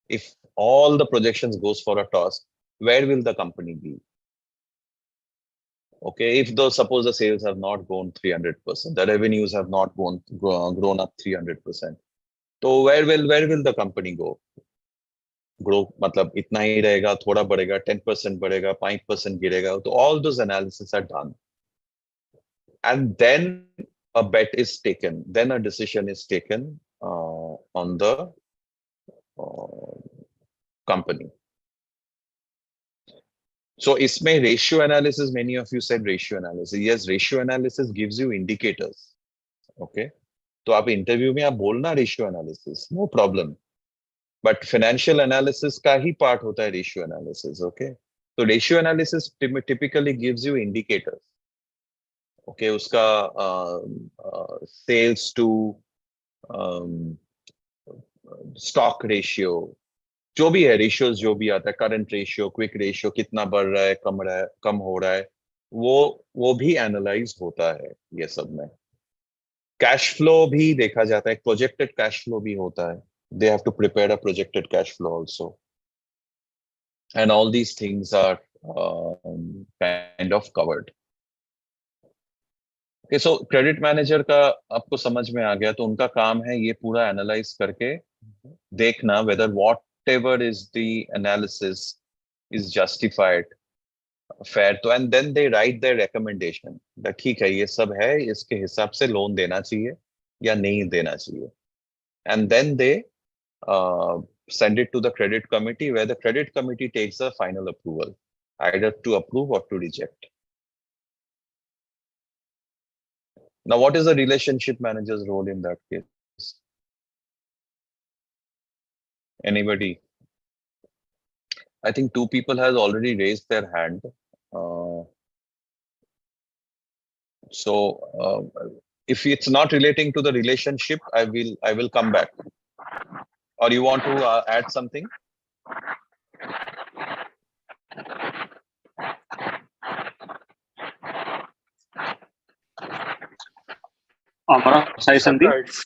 if all the projections goes for a toss, where will the company be? Okay, if those suppose the sales have not grown 300%, the revenues have not grown up 300%, so where will the company go? Grow मतलब इतना ही रहेगा, थोड़ा बढ़ेगा, 10% बढ़ेगा, 5% गिरेगा. So all those analysis are done, and then a bet is taken. Then a decision is taken on the company. So इसमें ratio analysis, many of you said ratio analysis. Yes, ratio analysis gives you indicators. Okay, तो आप interview में आप बोलना ratio analysis, no problem. But financial analysis का ही part होता है ratio analysis. Okay, so ratio analysis typically gives you indicators. Okay, उसका sales to stock ratio, जो भी है ratios, जो भी आता है, current ratio, quick ratio, कितना बढ़ रहा है, कम हो रहा है, वो भी analyze होता है ये सब में. Cash flow भी देखा जाता है, projected cash flow भी होता है. They have to prepare a projected cash flow also, and all these things are kind of covered. Okay, so credit manager का आपको समझ में आ गया, तो उनका काम है ये पूरा analyze करके देखना whether whatever is the analysis is justified, fair, तो and then they write their recommendation that ठीक है ये सब है, इसके हिसाब से लोन देना चाहिए या नहीं देना चाहिए, and then they send it to the credit committee, where the credit committee takes the final approval, either to approve or to reject. Now, what is the relationship manager's role in that case? Anybody? I think two people has already raised their hand. If it's not relating to the relationship, I will come back. Or you want to add something? Amara, Sai Sandeep.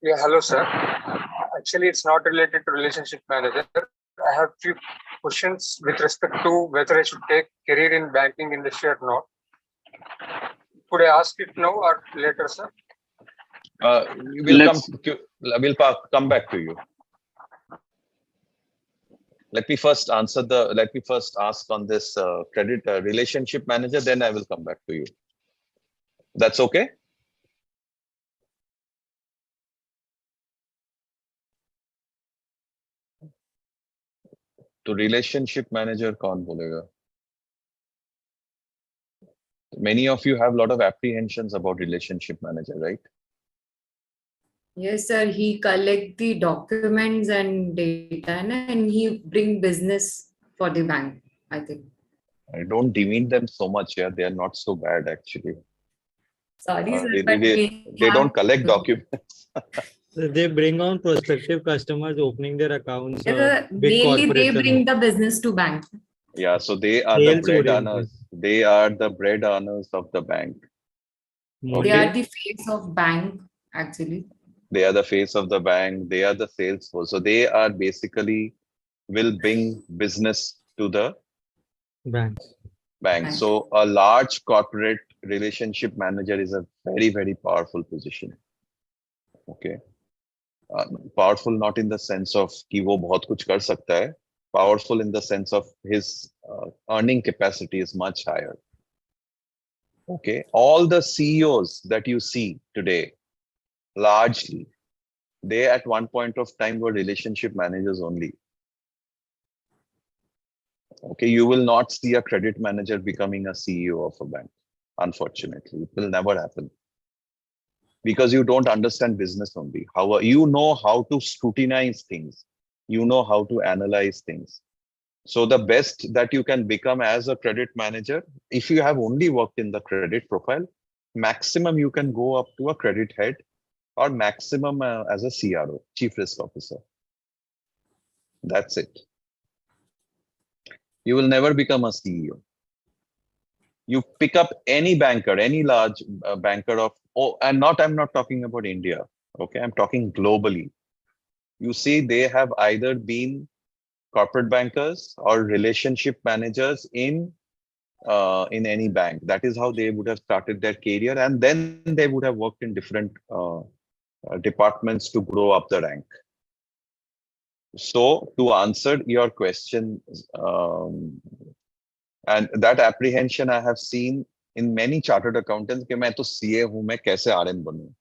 Yeah, hello, sir. Actually, it's not related to relationship manager. I have few questions with respect to whether I should take career in banking industry or not. Could I ask it now or later, sir? We'll come back to you. Let me first ask on this credit relationship manager, then I will come back to you. That's okay? तो relationship manager कौन बोलेगा? Many of you have a lot of apprehensions about relationship manager, right? Yes, sir. He collect the documents and data, and he bring business for the bank, I think. I don't demean them so much. Yeah, they are not so bad actually. Sorry, sir, they don't collect documents. They bring on prospective customers opening their accounts. Mainly they bring the business to bank. Yeah, so they are the bread earners. They are the bread earners of the bank. Okay. They are the face of bank, actually. They are the face of the bank. They are the sales force. So they are basically will bring business to the bank. So a large corporate relationship manager is a very, very powerful position. Okay. Powerful not in the sense of कि वो बहुत कुछ कर सकता है. Powerful in the sense of his earning capacity is much higher. Okay. All the CEOs that you see today, largely, they at one point of time were relationship managers only. Okay. You will not see a credit manager becoming a CEO of a bank. Unfortunately, it will never happen because you don't understand business only. How you know how to scrutinize things, you know how to analyze things. So the best that you can become as a credit manager, if you have only worked in the credit profile, maximum you can go up to a credit head or maximum as a CRO, Chief Risk Officer. That's it. You will never become a CEO. You pick up any banker, any large banker of, I'm not talking about India. Okay, I'm talking globally. You see, they have either been corporate bankers or relationship managers in any bank. That is how they would have started their career, and then they would have worked in different departments to grow up the rank. So to answer your question, and that apprehension I have seen in many chartered accountants कि मैं तो CA हूँ, मैं कैसे RM बनूं?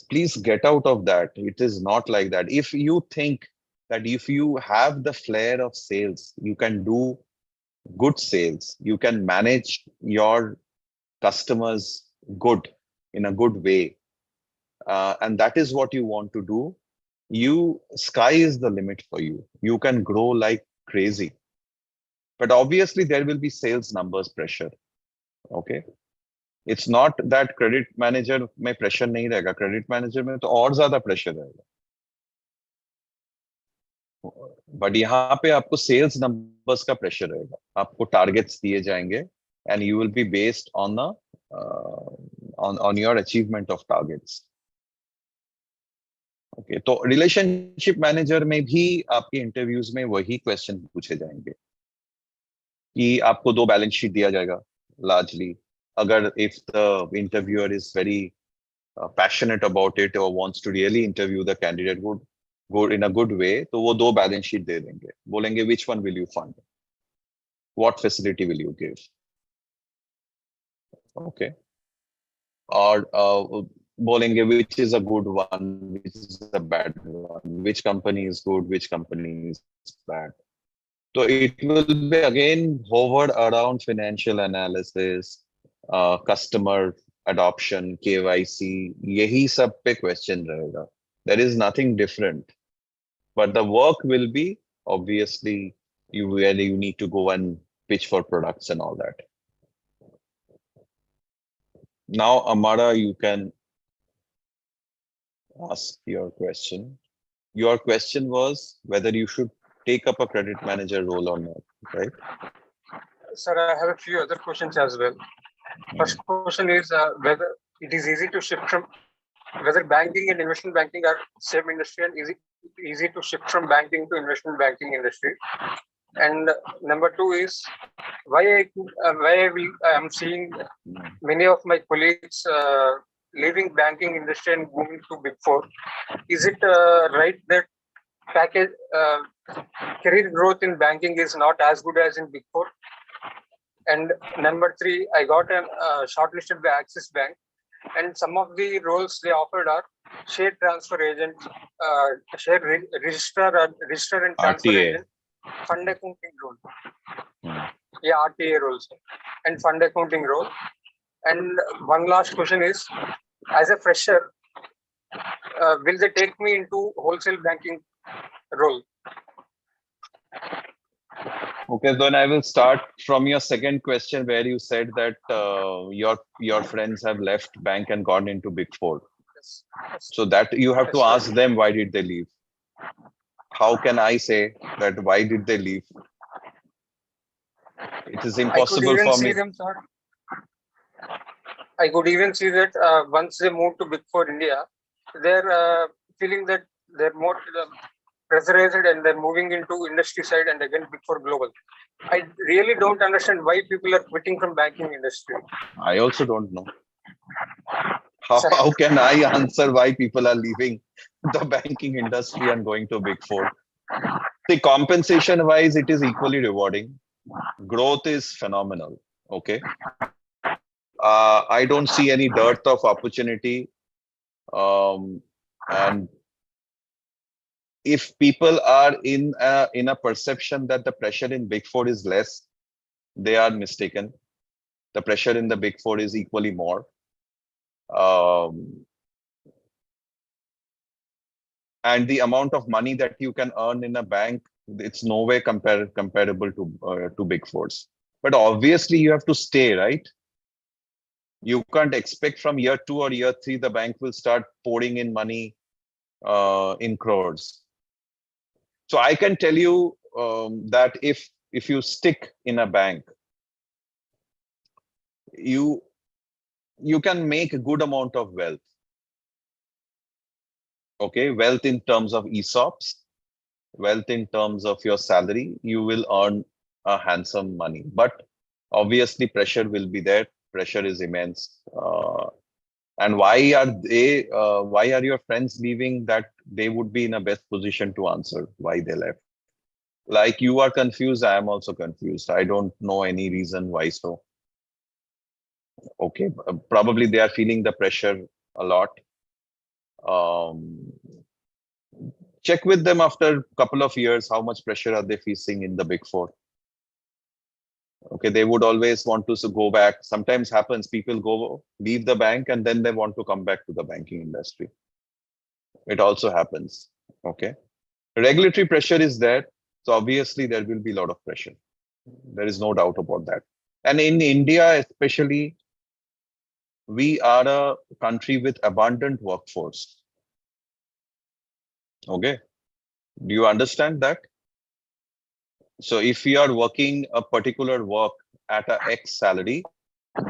Please get out of that. It is not like that. If you think that if you have the flair of sales, you can do good sales, you can manage your customers good in a good way, and that is what you want to do, sky is the limit for you. You can grow like crazy, but obviously there will be sales numbers pressure. Okay, it's not that credit manager में pressure नहीं रहेगा, credit manager में तो और ज्यादा pressure रहेगा. But यहाँ पे आपको sales numbers का pressure रहेगा, आपको targets दिए जाएंगे, and you will be based on your achievement of targets. Okay, तो relationship manager में भी आपके interviews में वही question पूछे जाएंगे कि आपको 2 balance sheet दिया जाएगा largely. Agar if the interviewer is very passionate about it or wants to really interview the candidate, would go in a good way, तो वो 2 balance sheet दे देंगे, बोलेंगे which one will you fund, what facility will you give. Okay, or बोलेंगे which is a good one, which is a bad one, which company is good, which company is bad. So it will be again hovered around financial analysis, customer adoption, KYC, यही सब पे question रहेगा. There is nothing different, but the work will be obviously you need to go and pitch for products and all that. Now, Amara, you can ask your question. Your question was whether you should take up a credit manager role or not, right? Sir, I have a few other questions as well. First question is whether it is easy to shift from, whether banking and investment banking are same industry and easy to shift from banking to investment banking industry. And number 2 is why I am seeing many of my colleagues leaving banking industry and moving to Big Four. Is it right that package career growth in banking is not as good as in Big Four? And number 3, I got a shortlisted by Axis Bank, and some of the roles they offered are share transfer agent, share registrar and transfer RTA. agent, fund accounting role. Yeah, RTA roles and fund accounting role. And one last question is, as a fresher, will they take me into wholesale banking role? Okay, then I will start from your second question where you said that your friends have left bank and gone into Big Four. Yes. So that you have to Yes, ask them why did they leave. How can I say that why did they leave? It is impossible for me. Them, sir. I could even see that once they move to Big Four India, they're feeling that they're more pressurized and they're moving into industry side and again Big Four Global. I really don't understand why people are quitting from banking industry. I also don't know. How can I answer why people are leaving the banking industry and going to Big Four? See, compensation wise, it is equally rewarding. Growth is phenomenal. Okay. I don't see any dearth of opportunity. And if people are in a perception that the pressure in Big Four is less, they are mistaken. the pressure in the Big Four is equally more. And the amount of money that you can earn in a bank, it's no way comparable to Big Fours. But obviously, you have to stay, right? You can't expect from year 2 or year 3 the bank will start pouring in money in crores. So I can tell you that if you stick in a bank, you can make a good amount of wealth. Okay, wealth in terms of ESOPs, wealth in terms of your salary, you will earn a handsome money. But obviously, pressure will be there. Pressure is immense. And why are your friends leaving? That they would be in a best position to answer why they left. Like you are confused, I am also confused. I don't know any reason why so. Okay, probably they are feeling the pressure a lot. Check with them after a couple of years, how much pressure are they facing in the Big Four? Okay, they would always want to go back. Sometimes happens, people leave the bank and then they want to come back to the banking industry. It also happens. Okay, regulatory pressure is there, so obviously there will be a lot of pressure. There is no doubt about that. And in India especially, we are a country with abundant workforce. Okay, do you understand that? So if you are working a particular work at a X salary,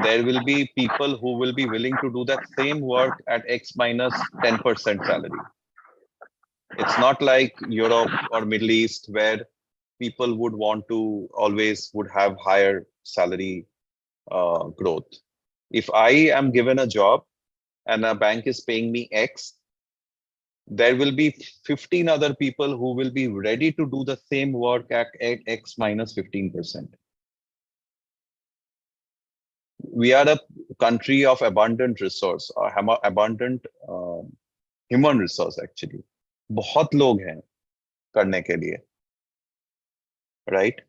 there will be people who will be willing to do that same work at X minus 10% salary. It's not like Europe or Middle East where people would want to always would have higher salary growth. If I am given a job and a bank is paying me X, there will be 15 other people who will be ready to do the same work at X minus 15%. We are a country of abundant resource, abundant human resource actually. बहुत लोग हैं करने के लिए, right?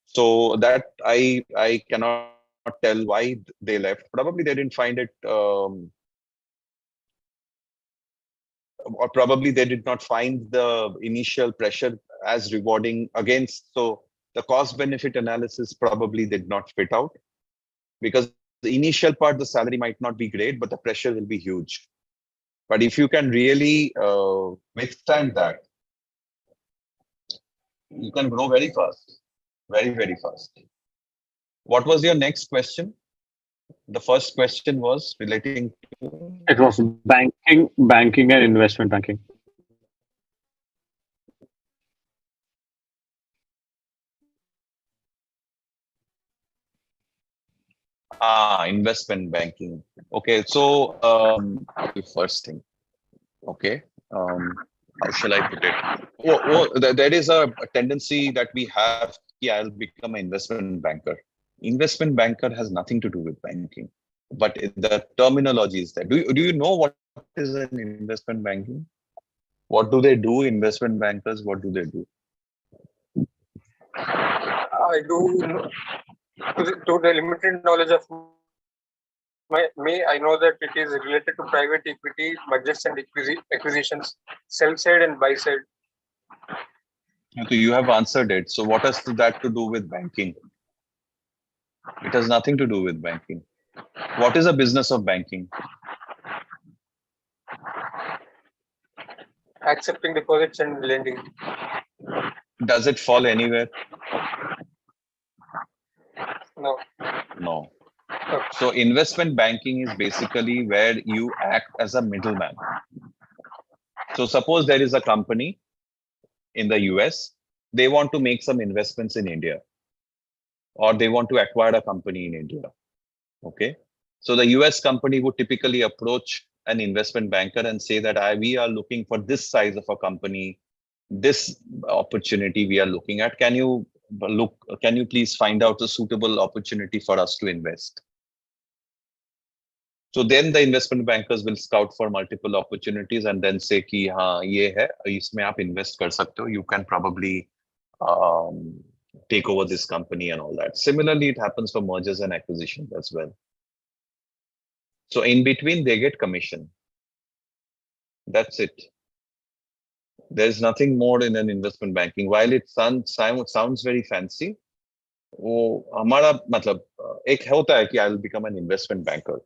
So that I cannot tell why they left. Probably they didn't find it, or probably they did not find the initial pressure as rewarding against. So the cost benefit analysis probably did not fit out, because the initial part, the salary might not be great, but the pressure will be huge. But if you can really withstand that, you can grow very fast, very, very fast. What was your next question? The first question was relating to... It was banking and investment banking. Investment banking. Okay, so the first thing. Okay, how shall I put it? There is a tendency that we have. Yeah, I'll become an investment banker. Investment banker has nothing to do with banking, but the terminology is there. Do you know what is an investment banking? What do they do? Investment bankers, what do they do? I do, to the limited knowledge of me, I know that it is related to private equity, mergers and acquisitions, sell side and buy side. So you have answered it. So what has that to do with banking? It has nothing to do with banking. What is the business of banking? Accepting deposits and lending. Does it fall anywhere? No. No. So investment banking is basically where you act as a middleman. So suppose there is a company in the US, they want to make some investments in India, or they want to acquire a company in India. Okay. So the US company would typically approach an investment banker and say that we are looking for this size of a company, this opportunity we are looking at. Can you please find out a suitable opportunity for us to invest? So then the investment bankers will scout for multiple opportunities and then say कि हाँ ये है, इसमें आप invest कर सकते हो. You can probably take over this company and all that. Similarly, it happens for mergers and acquisitions as well. So in between, they get commission. That's it. There's nothing more in an investment banking. While it sounds very fancy, वो हमारा मतलब एक होता है कि I'll become an investment banker.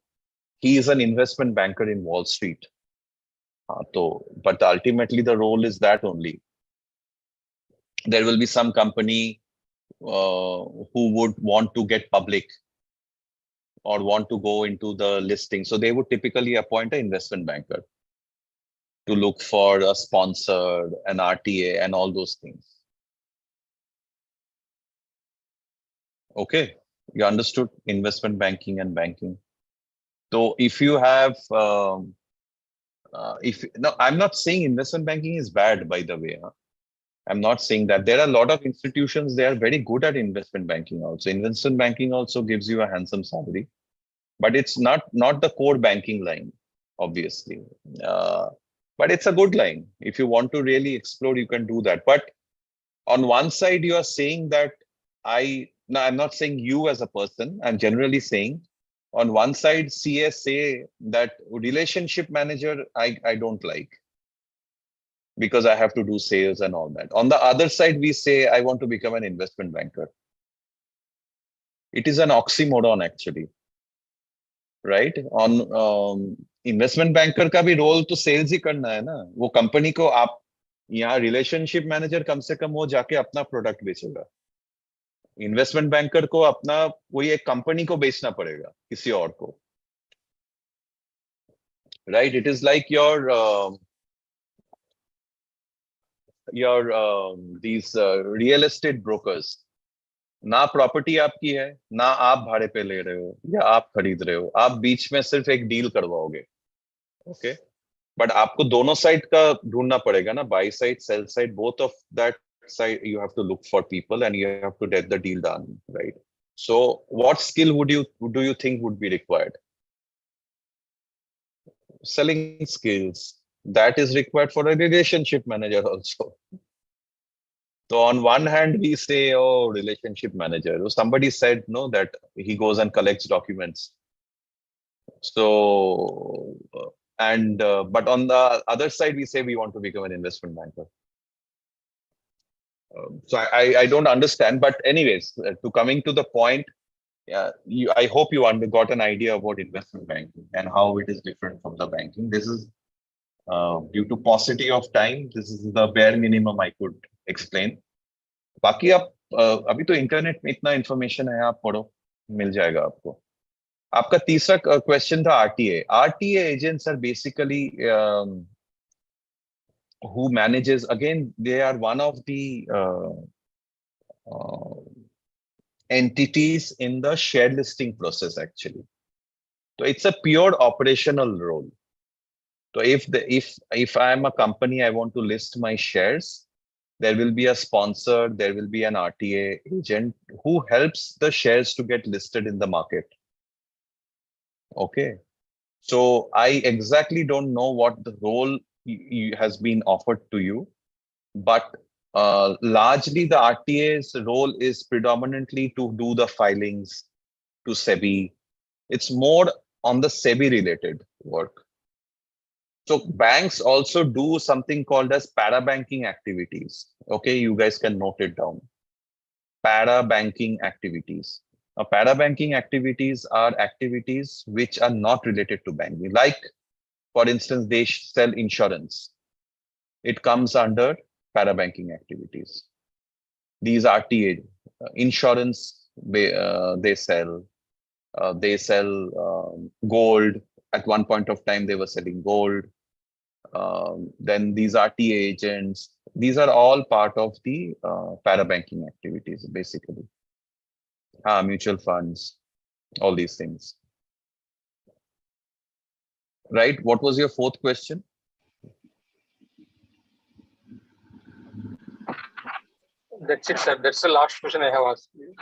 He is an investment banker in Wall Street. But ultimately the role is that only. There will be some company who would want to get public or want to go into the listing. So they would typically appoint an investment banker to look for a sponsor, an RTA, and all those things. Okay, you understood investment banking and banking. So if you have, no, I'm not saying investment banking is bad, by the way. I'm not saying that. There are a lot of institutions, they are very good at investment banking also. Investment banking also gives you a handsome salary, but it's not the core banking line, obviously. But it's a good line. If you want to really explore, you can do that. But on one side, you are saying that I'm not saying you as a person, I'm generally saying on one side, CS say that relationship manager, I don't like, because I have to do sales and all that. On the other side, we say, I want to become an investment banker. It is an oxymoron actually, right? On investment banker का भी role तो sales ही करना है ना. वो company को आप यहाँ relationship manager कम से कम वो जाके अपना product बेचेगा. Investment banker को अपना कोई एक company को बेचना पड़ेगा किसी और को. Right? It is like your these real estate brokers. ना प्रॉपर्टी आपकी है, ना आप भाड़े पे ले रहे हो या आप खरीद रहे हो, आप बीच में सिर्फ एक डील करवाओगे. ओके, बट आपको दोनों साइड का ढूंढना पड़ेगा ना, by side, sell side, both of that side you have to look for people and you have to get the deal done, right? So what skill do you think would be required? Selling skills. That is required for a relationship manager also. So on one hand, we say, oh, relationship manager. Somebody said, no, that he goes and collects documents. So, but on the other side, we say we want to become an investment banker. So I don't understand. But anyways, to coming to the point, I hope you got an idea about investment banking and how it is different from the banking. This is due to paucity of time. This is the bare minimum I could explain. बाकी आप अभी तो internet में इतना information है, आप पढ़ो, मिल जाएगा आपको. आपका तीसरा क्वेश्चन था RTA. RTA agents are basically who manages, again, they are one of the entities in the share listing process actually. So it's a pure operational role. So if I am a company, I want to list my shares, there will be a sponsor, there will be an RTA agent who helps the shares to get listed in the market. Okay. So I exactly don't know what the role has been offered to you, but largely the RTA's role is predominantly to do the filings to SEBI. It's more on the SEBI related work. So banks also do something called as para-banking activities. Okay, you guys can note it down. Para-banking activities. Now, para-banking activities are activities which are not related to banking. Like, for instance, they sell insurance. It comes under para-banking activities. These RTA, insurance, they sell. They sell gold. At one point of time, they were selling gold. Then these RTA agents, these are all part of the para-banking activities, basically. Mutual funds, all these things. Right? What was your fourth question? That's it, sir. That's the last question I have asked you.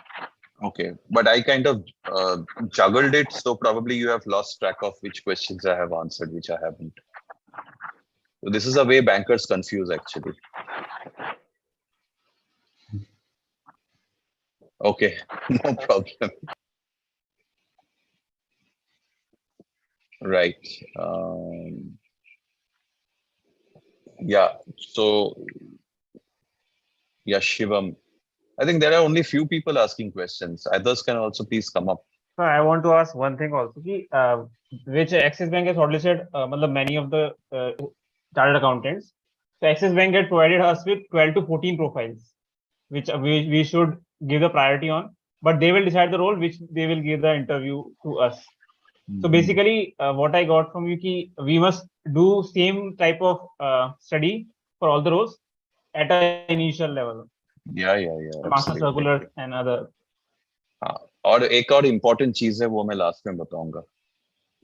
Okay, but I kind of juggled it, so probably you have lost track of which questions I have answered, which I haven't. So this is a way bankers confuse actually. Okay, no problem. Right. Yeah. So, yeah, Shivam. I think there are only few people asking questions. Others can also please come up. So I want to ask one thing also, which Axis Bank has shortlisted, many of the chartered accountants. So Axis Bank had provided us with 12 to 14 profiles, which we should give the priority on. But they will decide the role which they will give the interview to us. So basically, what I got from you, we must do same type of study for all the roles at an initial level, Yeah, master absolutely. circulars and other. हाँ, और एक और important चीज है वो मैं last में बताऊंगा.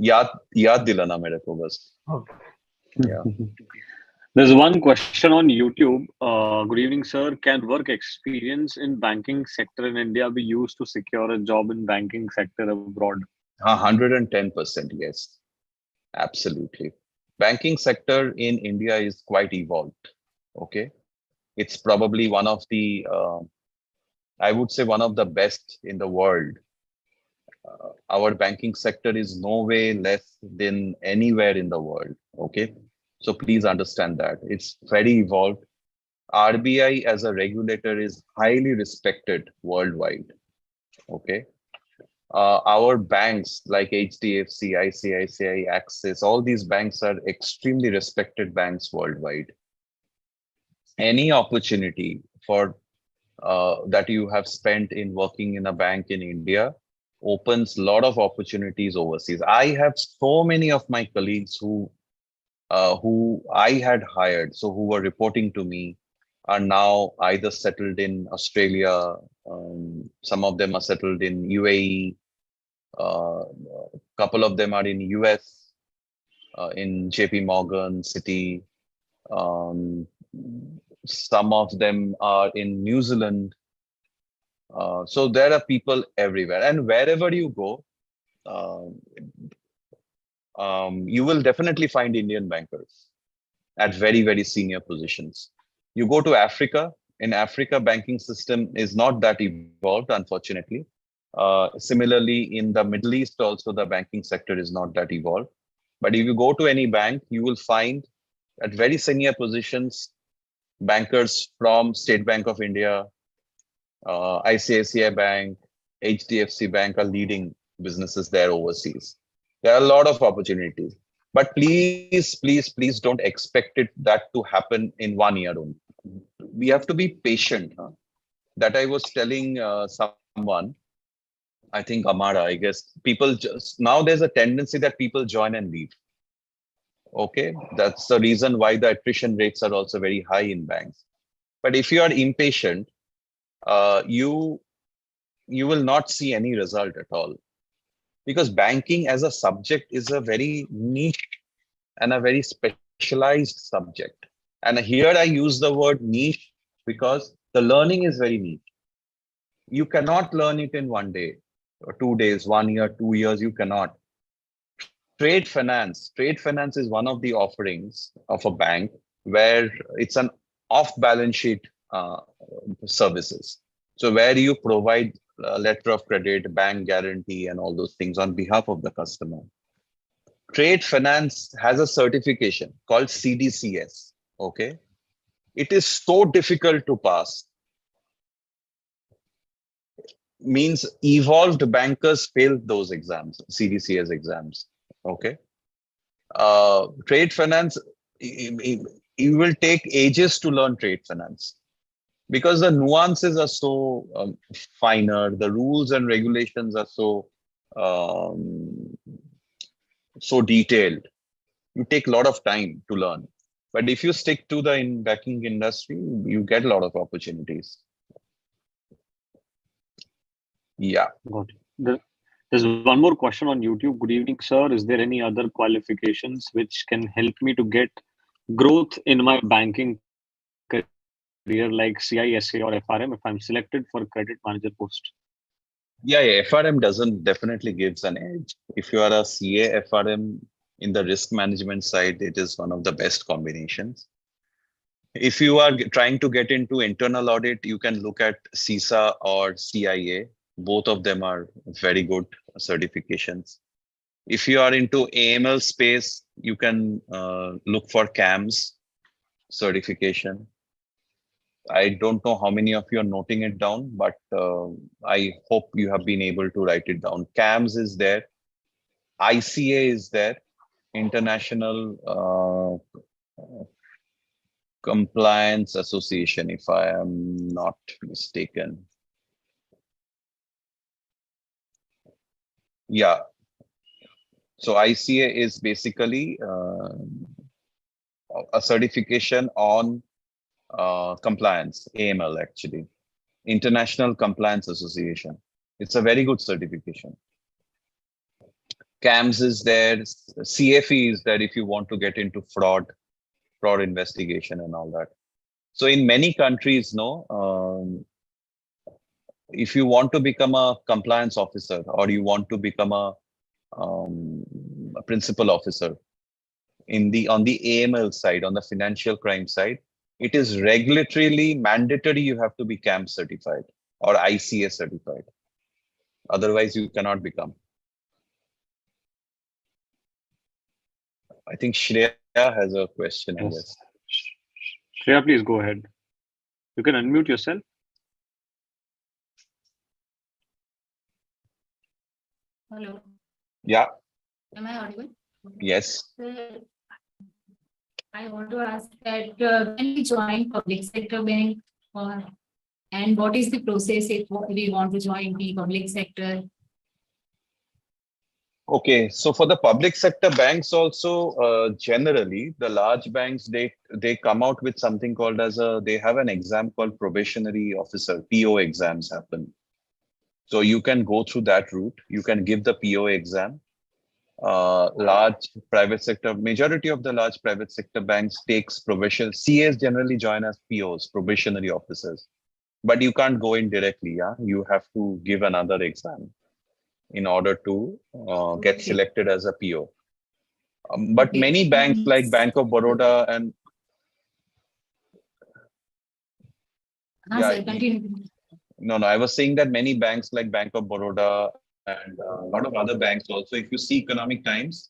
याद याद दिलाना मेरे को बस. Okay. Yeah. There's one question on YouTube. Good evening, sir. Can work experience in banking sector in India be used to secure a job in banking sector abroad? 110% yes. Absolutely. Banking sector in India is quite evolved. Okay. It's probably one of the, I would say one of the best in the world. Our banking sector is no way less than anywhere in the world. Okay. So please understand that. It's very evolved. RBI as a regulator is highly respected worldwide. Okay. Our banks like HDFC, ICICI, Axis, all these banks are extremely respected banks worldwide. Any opportunity for that you have spent in working in a bank in India opens a lot of opportunities overseas. I have so many of my colleagues who I had hired, so who were reporting to me, are now either settled in Australia. Some of them are settled in UAE. A couple of them are in US, in JP Morgan City. Some of them are in New Zealand. So there are people everywhere, and wherever you go, you will definitely find Indian bankers at very, very senior positions. You go to Africa. In Africa, banking system is not that evolved, unfortunately. Similarly, in the Middle East, also the banking sector is not that evolved. But if you go to any bank, you will find at very senior positions bankers from State Bank of India, ICICI Bank, HDFC Bank are leading businesses there overseas. There are a lot of opportunities. But please don't expect that to happen in 1 year only. We have to be patient. That I was telling someone, I think Amara, I guess people just now there's a tendency that people join and leave. Okay, that's the reason why the attrition rates are also very high in banks. But if you are impatient, you will not see any result at all, because banking as a subject is a very niche and a very specialized subject. And here I use the word niche because the learning is very niche. You cannot learn it in 1 day or 2 days, 1 year, 2 years. You cannot. Trade finance is one of the offerings of a bank where it's an off-balance sheet services. So where you provide a letter of credit, bank guarantee, and all those things on behalf of the customer. Trade finance has a certification called CDCS. Okay, it is so difficult to pass. Means evolved bankers failed those exams, CDCS exams. Okay, trade finance, it will take ages to learn trade finance because the nuances are so finer, the rules and regulations are so detailed. You take a lot of time to learn. But if you stick to the banking industry, you get a lot of opportunities. Yeah. Got it. There's one more question on YouTube. Good evening, sir. Is there any other qualifications which can help me to get growth in my banking career, like CI, SA, or FRM, if I'm selected for credit manager post? Yeah, FRM doesn't definitely gives an edge. If you are a CA, FRM in the risk management side, it is one of the best combinations. If you are trying to get into internal audit, you can look at CISA or CIA. Both of them are very good certifications. If you are into AML space, you can look for CAMS certification. I don't know how many of you are noting it down, but I hope you have been able to write it down. CAMS is there, ICA is there, International Compliance Association, if I am not mistaken. Yeah. So ICA is basically a certification on compliance, AML actually, International Compliance Association. It's a very good certification. CAMS is there, CFE is there if you want to get into fraud investigation and all that. So in many countries, if you want to become a compliance officer or you want to become a principal officer on the AML side, on the financial crime side, it is regulatorily mandatory you have to be CAMP certified or ICA certified. Otherwise, you cannot become. I think Shreya has a question, I guess. Shreya, please go ahead. You can unmute yourself. Hello, Yeah, am I audible? yes. Sir, I want to ask that can we join public sector bank and what is the process if we want to join the public sector? Okay, so for the public sector banks also, generally the large banks, they come out with something called they have an exam called probationary officer, PO exams happen. So you can go through that route. You can give the PO exam. Large private sector, majority of the large private sector banks takes probation. CAs generally join as POs, probationary officers, but you can't go in directly. Yeah, you have to give another exam in order to get selected as a PO. But Okay. many banks like Bank of Baroda and Sir, continue. No, I was saying that many banks like Bank of Baroda and a lot of other banks also, if you see Economic Times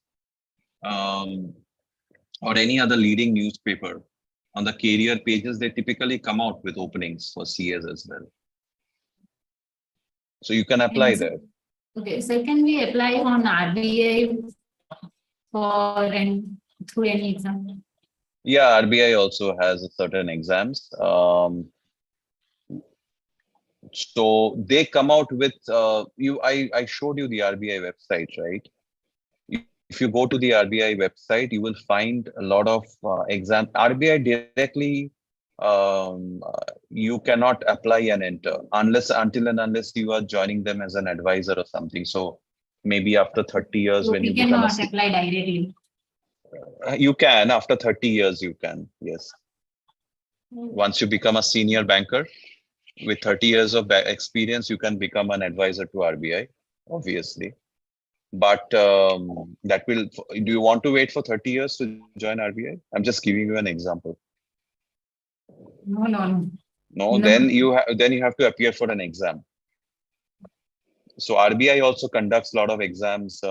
or any other leading newspaper, on the career pages, they typically come out with openings for CAs as well. So you can apply there. Okay, so can we apply on RBI through any exam? Yeah, RBI also has certain exams. So they come out with I showed you the RBI website, right? If you go to the RBI website, you will find a lot of exam. RBI directly, you cannot apply and enter until and unless you are joining them as an advisor or something. So maybe after 30 years, So when we you become cannot apply directly. You can, after 30 years, you can, yes. Once you become a senior banker with 30 years of experience, you can become an advisor to RBI, obviously. But that will, do you want to wait for 30 years to join RBI? I'm just giving you an example. No, then you have to appear for an exam. So RBI also conducts a lot of exams.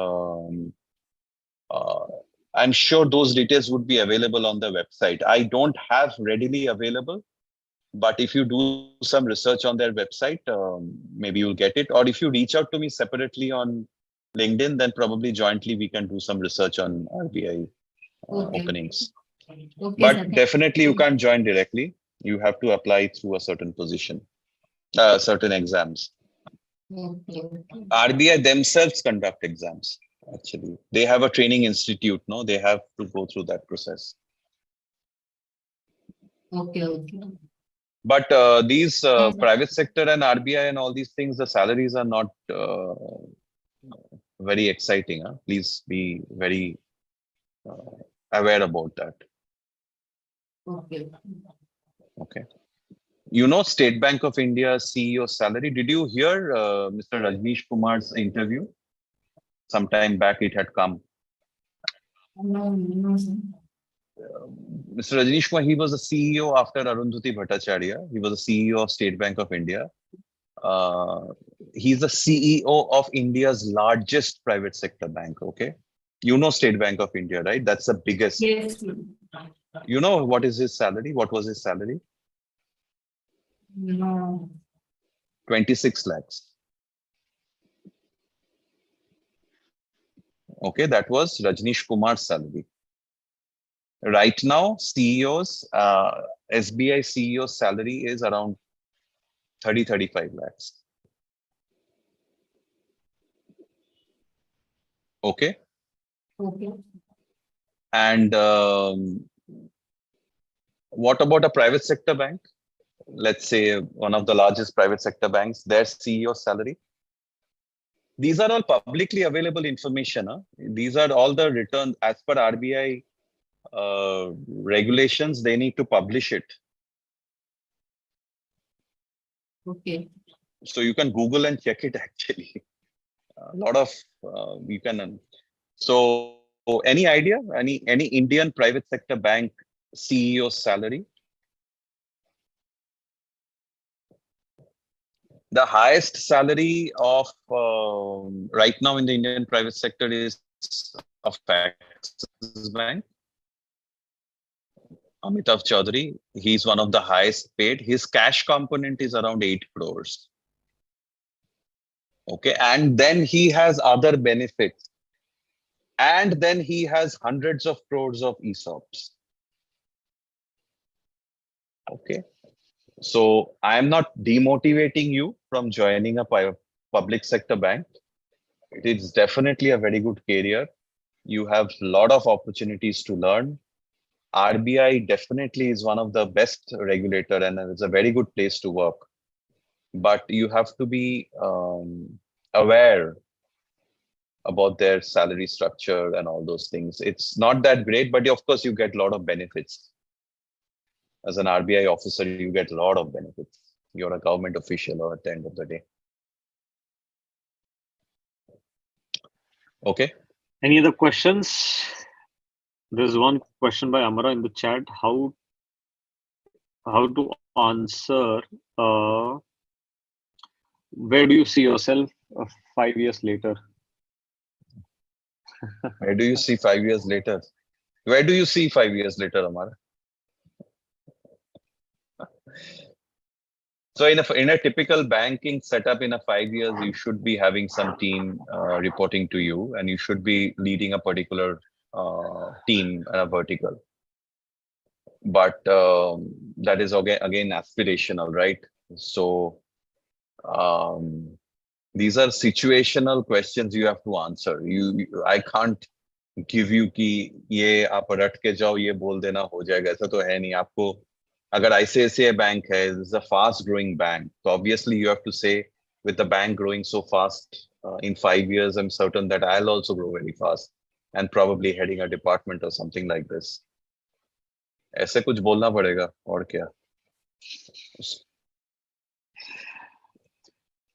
I'm sure those details would be available on the website. I don't have readily available, but if you do some research on their website, maybe you'll get it. Or if you reach out to me separately on LinkedIn, then probably jointly we can do some research on RBI openings. Okay, but sir, definitely you can't join directly. You have to apply through a certain position, certain exams. RBI themselves conduct exams. Actually, they have a training institute. No, they have to go through that process. Okay. But these private sector and RBI and all these things, the salaries are not very exciting. Huh? Please be very aware about that. Okay. You know, State Bank of India CEO salary. Did you hear Mr. Rajneesh Kumar's interview? Sometime back it had come. No, sir. Mr. Rajneesh Kumar, he was a CEO after Arundhati Bhattacharya. He was a CEO of State Bank of India. He's the CEO of India's largest private sector bank. Okay, you know State Bank of India, right? That's the biggest. Yes, ma'am. You know what is his salary? What was his salary? No. 26 lakhs. Okay, that was Rajneesh Kumar's salary. Right now, SBI CEO's salary is around 35 lakhs. Okay. Okay. And what about a private sector bank? Let's say one of the largest private sector banks, their CEO salary. These are all publicly available information. Huh? These are all the returns as per RBI regulations. They need to publish it. Okay. So you can Google and check it actually. A lot of you can. So any idea? Any Indian private sector bank CEO salary? The highest salary of right now in the Indian private sector is of Axis Bank. Amitav Chaudhary, he's one of the highest paid. His cash component is around 8 crores. Okay, and then he has other benefits. And then he has hundreds of crores of ESOPs. Okay. So I am not demotivating you from joining a public sector bank. It is definitely a very good career. You have a lot of opportunities to learn. RBI definitely is one of the best regulator and it's a very good place to work. But you have to be aware about their salary structure and all those things. It's not that great, but of course you get a lot of benefits. As an RBI officer, you get a lot of benefits. You're a government official at the end of the day. Okay. Any other questions? There's one question by Amara in the chat. How to answer? Where do you see yourself 5 years later? Where do you see 5 years later? Where do you see 5 years later, Amara? So in a typical banking setup, in a 5 years, you should be having some team reporting to you, and you should be leading a particular team and a vertical. But that is again aspirational, right? So these are situational questions you have to answer. I can't give you कि ये आप रट के जाओ ये बोल देना हो जाएगा ऐसा तो है नहीं आपको अगर ICICI Bank is a fast growing bank, so obviously you have to say with the bank growing so fast in 5 years, I'm certain that I'll also grow very fast and probably heading a department or something like this. ऐसे कुछ बोलना पड़ेगा और क्या?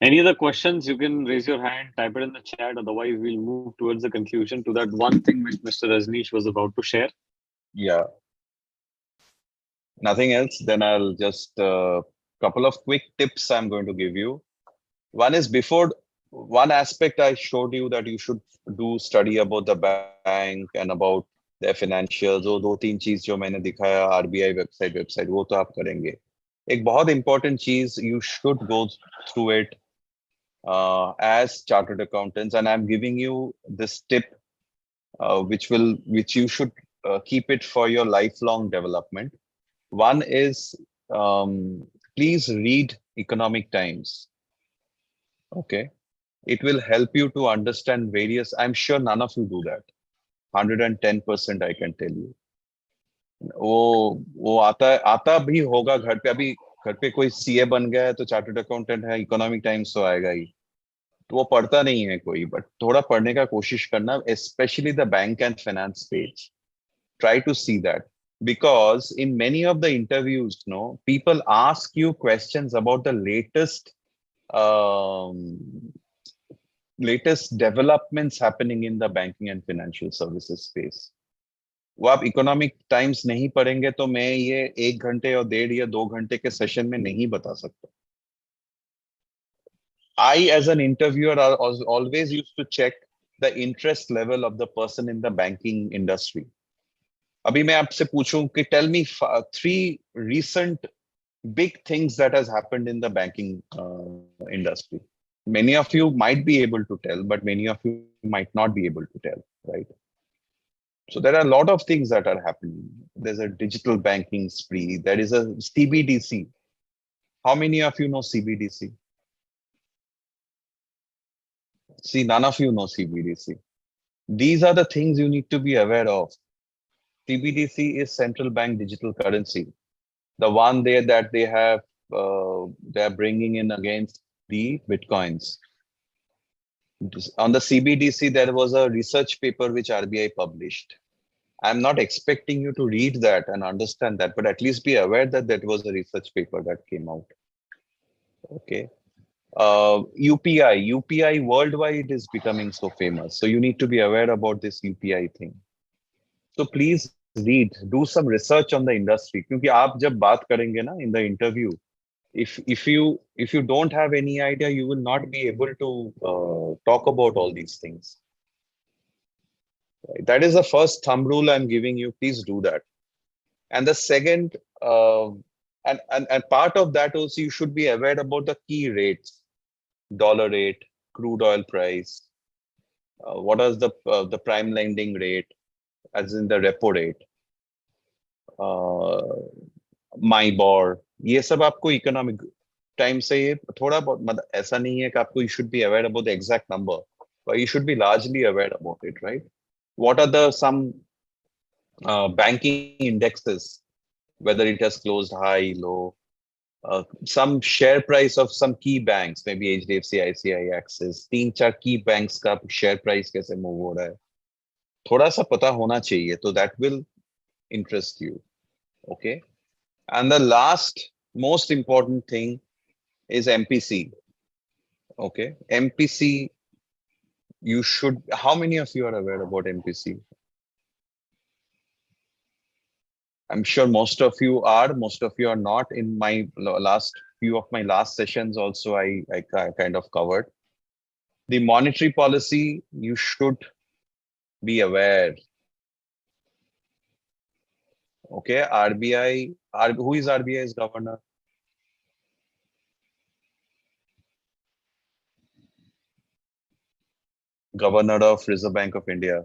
Any other questions? You can raise your hand, type it in the chat. Otherwise, we'll move towards the conclusion to that one thing which Mr. Rajneesh was about to share. Yeah. Nothing else. Then I'll just couple of quick tips I'm going to give you. One is one aspect I showed you that you should do study about the bank and about their financials. वो 2-3 चीज जो मैंने दिखाया RBI website वो तो आप करेंगे. एक बहुत important चीज you should go through it as chartered accountants, and I'm giving you this tip which you should keep it for your lifelong development. One is please read Economic Times. Okay, it will help you to understand various. I'm sure none of you do that. 110% I can tell you. वो आता भी होगा घर पे. अभी घर पे कोई CA बन गया है तो चार्टर्ड अकाउंटेंट है, इकोनॉमिक टाइम्स तो आएगा ही. तो वो पढ़ता नहीं है कोई, बट थोड़ा पढ़ने का कोशिश करना, especially the bank and finance page. Try to see that. Because in many of the interviews, people ask you questions about the latest developments happening in the banking and financial services space. वो आप economic times नहीं पढ़ेंगे तो मैं ये 1 घंटे और 1.5 या 2 घंटे के सेशन में नहीं बता सकता. I, as an interviewer, always used to check the interest level of the person in the banking industry. अभी मैं आपसे पूछूं कि tell me 3 recent big things that has happened in the banking industry. Many of you might be able to tell, but many of you might not be able to tell, right? So there are a lot of things that are happening. There's a digital banking spree. There is a CBDC. How many of you know CBDC? See, none of you know CBDC. These are the things you need to be aware of. CBDC is central bank digital currency. The one there that they are bringing in against the Bitcoins. On the CBDC, there was a research paper which RBI published. I'm not expecting you to read that and understand that, but at least be aware that that was a research paper that came out. Okay. UPI worldwide is becoming so famous. So you need to be aware about this UPI thing. So please read, do some research on the industry. क्योंकि आप जब बात करेंगे ना in the interview, if you don't have any idea, you will not be able to talk about all these things. Right? That is the first thumb rule I'm giving you. Please do that. And the second, and part of that also, you should be aware about the key rates: dollar rate, crude oil price, what is the prime lending rate, as in the repo rate, MIBOR. ये सब आपको economic time से ये थोड़ा बहुत, मतलब ऐसा नहीं है कि आपको, you should be aware about the exact number, but you should be largely aware about it, right? What are some banking indexes, whether it has closed high, low, some share price of some key banks, maybe HDFC, ICICI, Axis, 3-4 key banks का share price कैसे move हो रहा है, थोड़ा सा पता होना चाहिए, तो that will interest you. Okay. And the last most important thing is MPC. Okay. MPC, you should, how many of you are aware about MPC? I'm sure most of you are, most of you are not. In my few of my last sessions also, I kind of covered. The monetary policy, you should be aware. Okay, RBI, who is RBI's governor? Governor of Reserve Bank of India.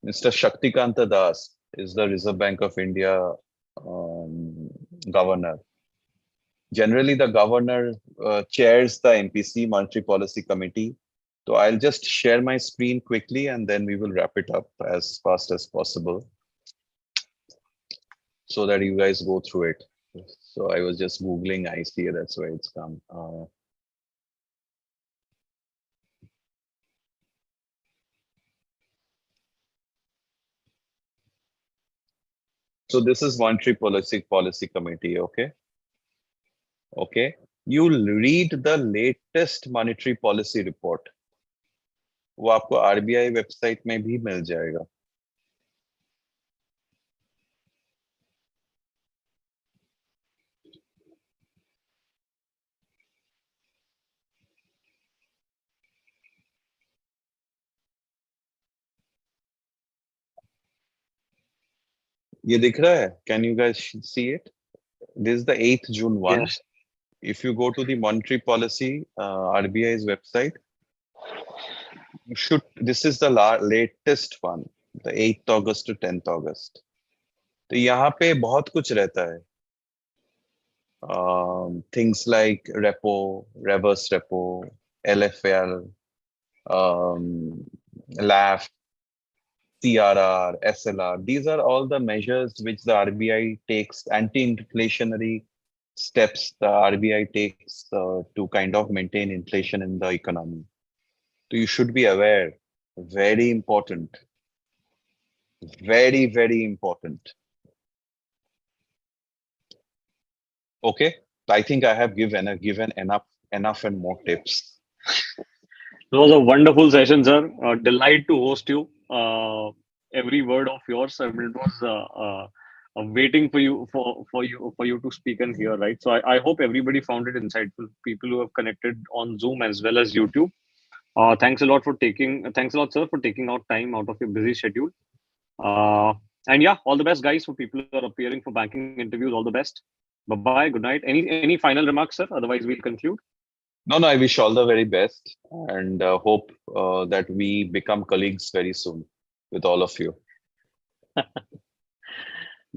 Mr. Shaktikanta Das is the Reserve Bank of India governor. Generally, the governor chairs the MPC, Monetary Policy Committee. So I'll just share my screen quickly and then we will wrap it up as fast as possible so that you guys go through it. So I was just Googling ICA, that's why it's come. So this is Monetary Policy Committee, okay? Okay. You'll read the latest monetary policy report. वो आपको RBI website में भी मिल जाएगा. ये दिख रहा है? Can you guys see it? This is the 8th June one. Yes. If you go to the monetary policy RBI's website, you should. This is the latest one, the 8th August to 10th August. तो यहाँ पे बहुत कुछ रहता है. Things like repo, reverse repo, LFL, LAF, CRR, SLR. These are all the measures which the RBI takes, anti-inflationary steps the RBI takes to kind of maintain inflation in the economy. So you should be aware, very important, very, very important. Okay, I think I have given enough and more tips. It was a wonderful session, sir. Delight to host you. Every word of yours, I mean, it was waiting for you to speak and hear, right? So I hope everybody found it insightful. People who have connected on Zoom as well as YouTube. Thanks a lot, sir, for taking out time out of your busy schedule. And yeah, all the best, guys, for people who are appearing for banking interviews. All the best. Bye bye. Good night. Any final remarks, sir? Otherwise, we'll conclude. No, no, I wish all the very best and hope that we become colleagues very soon with all of you.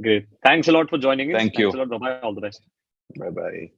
Great. Thanks a lot for joining in. Thank Thanks you. a lot. Bye bye. All the best. Bye bye.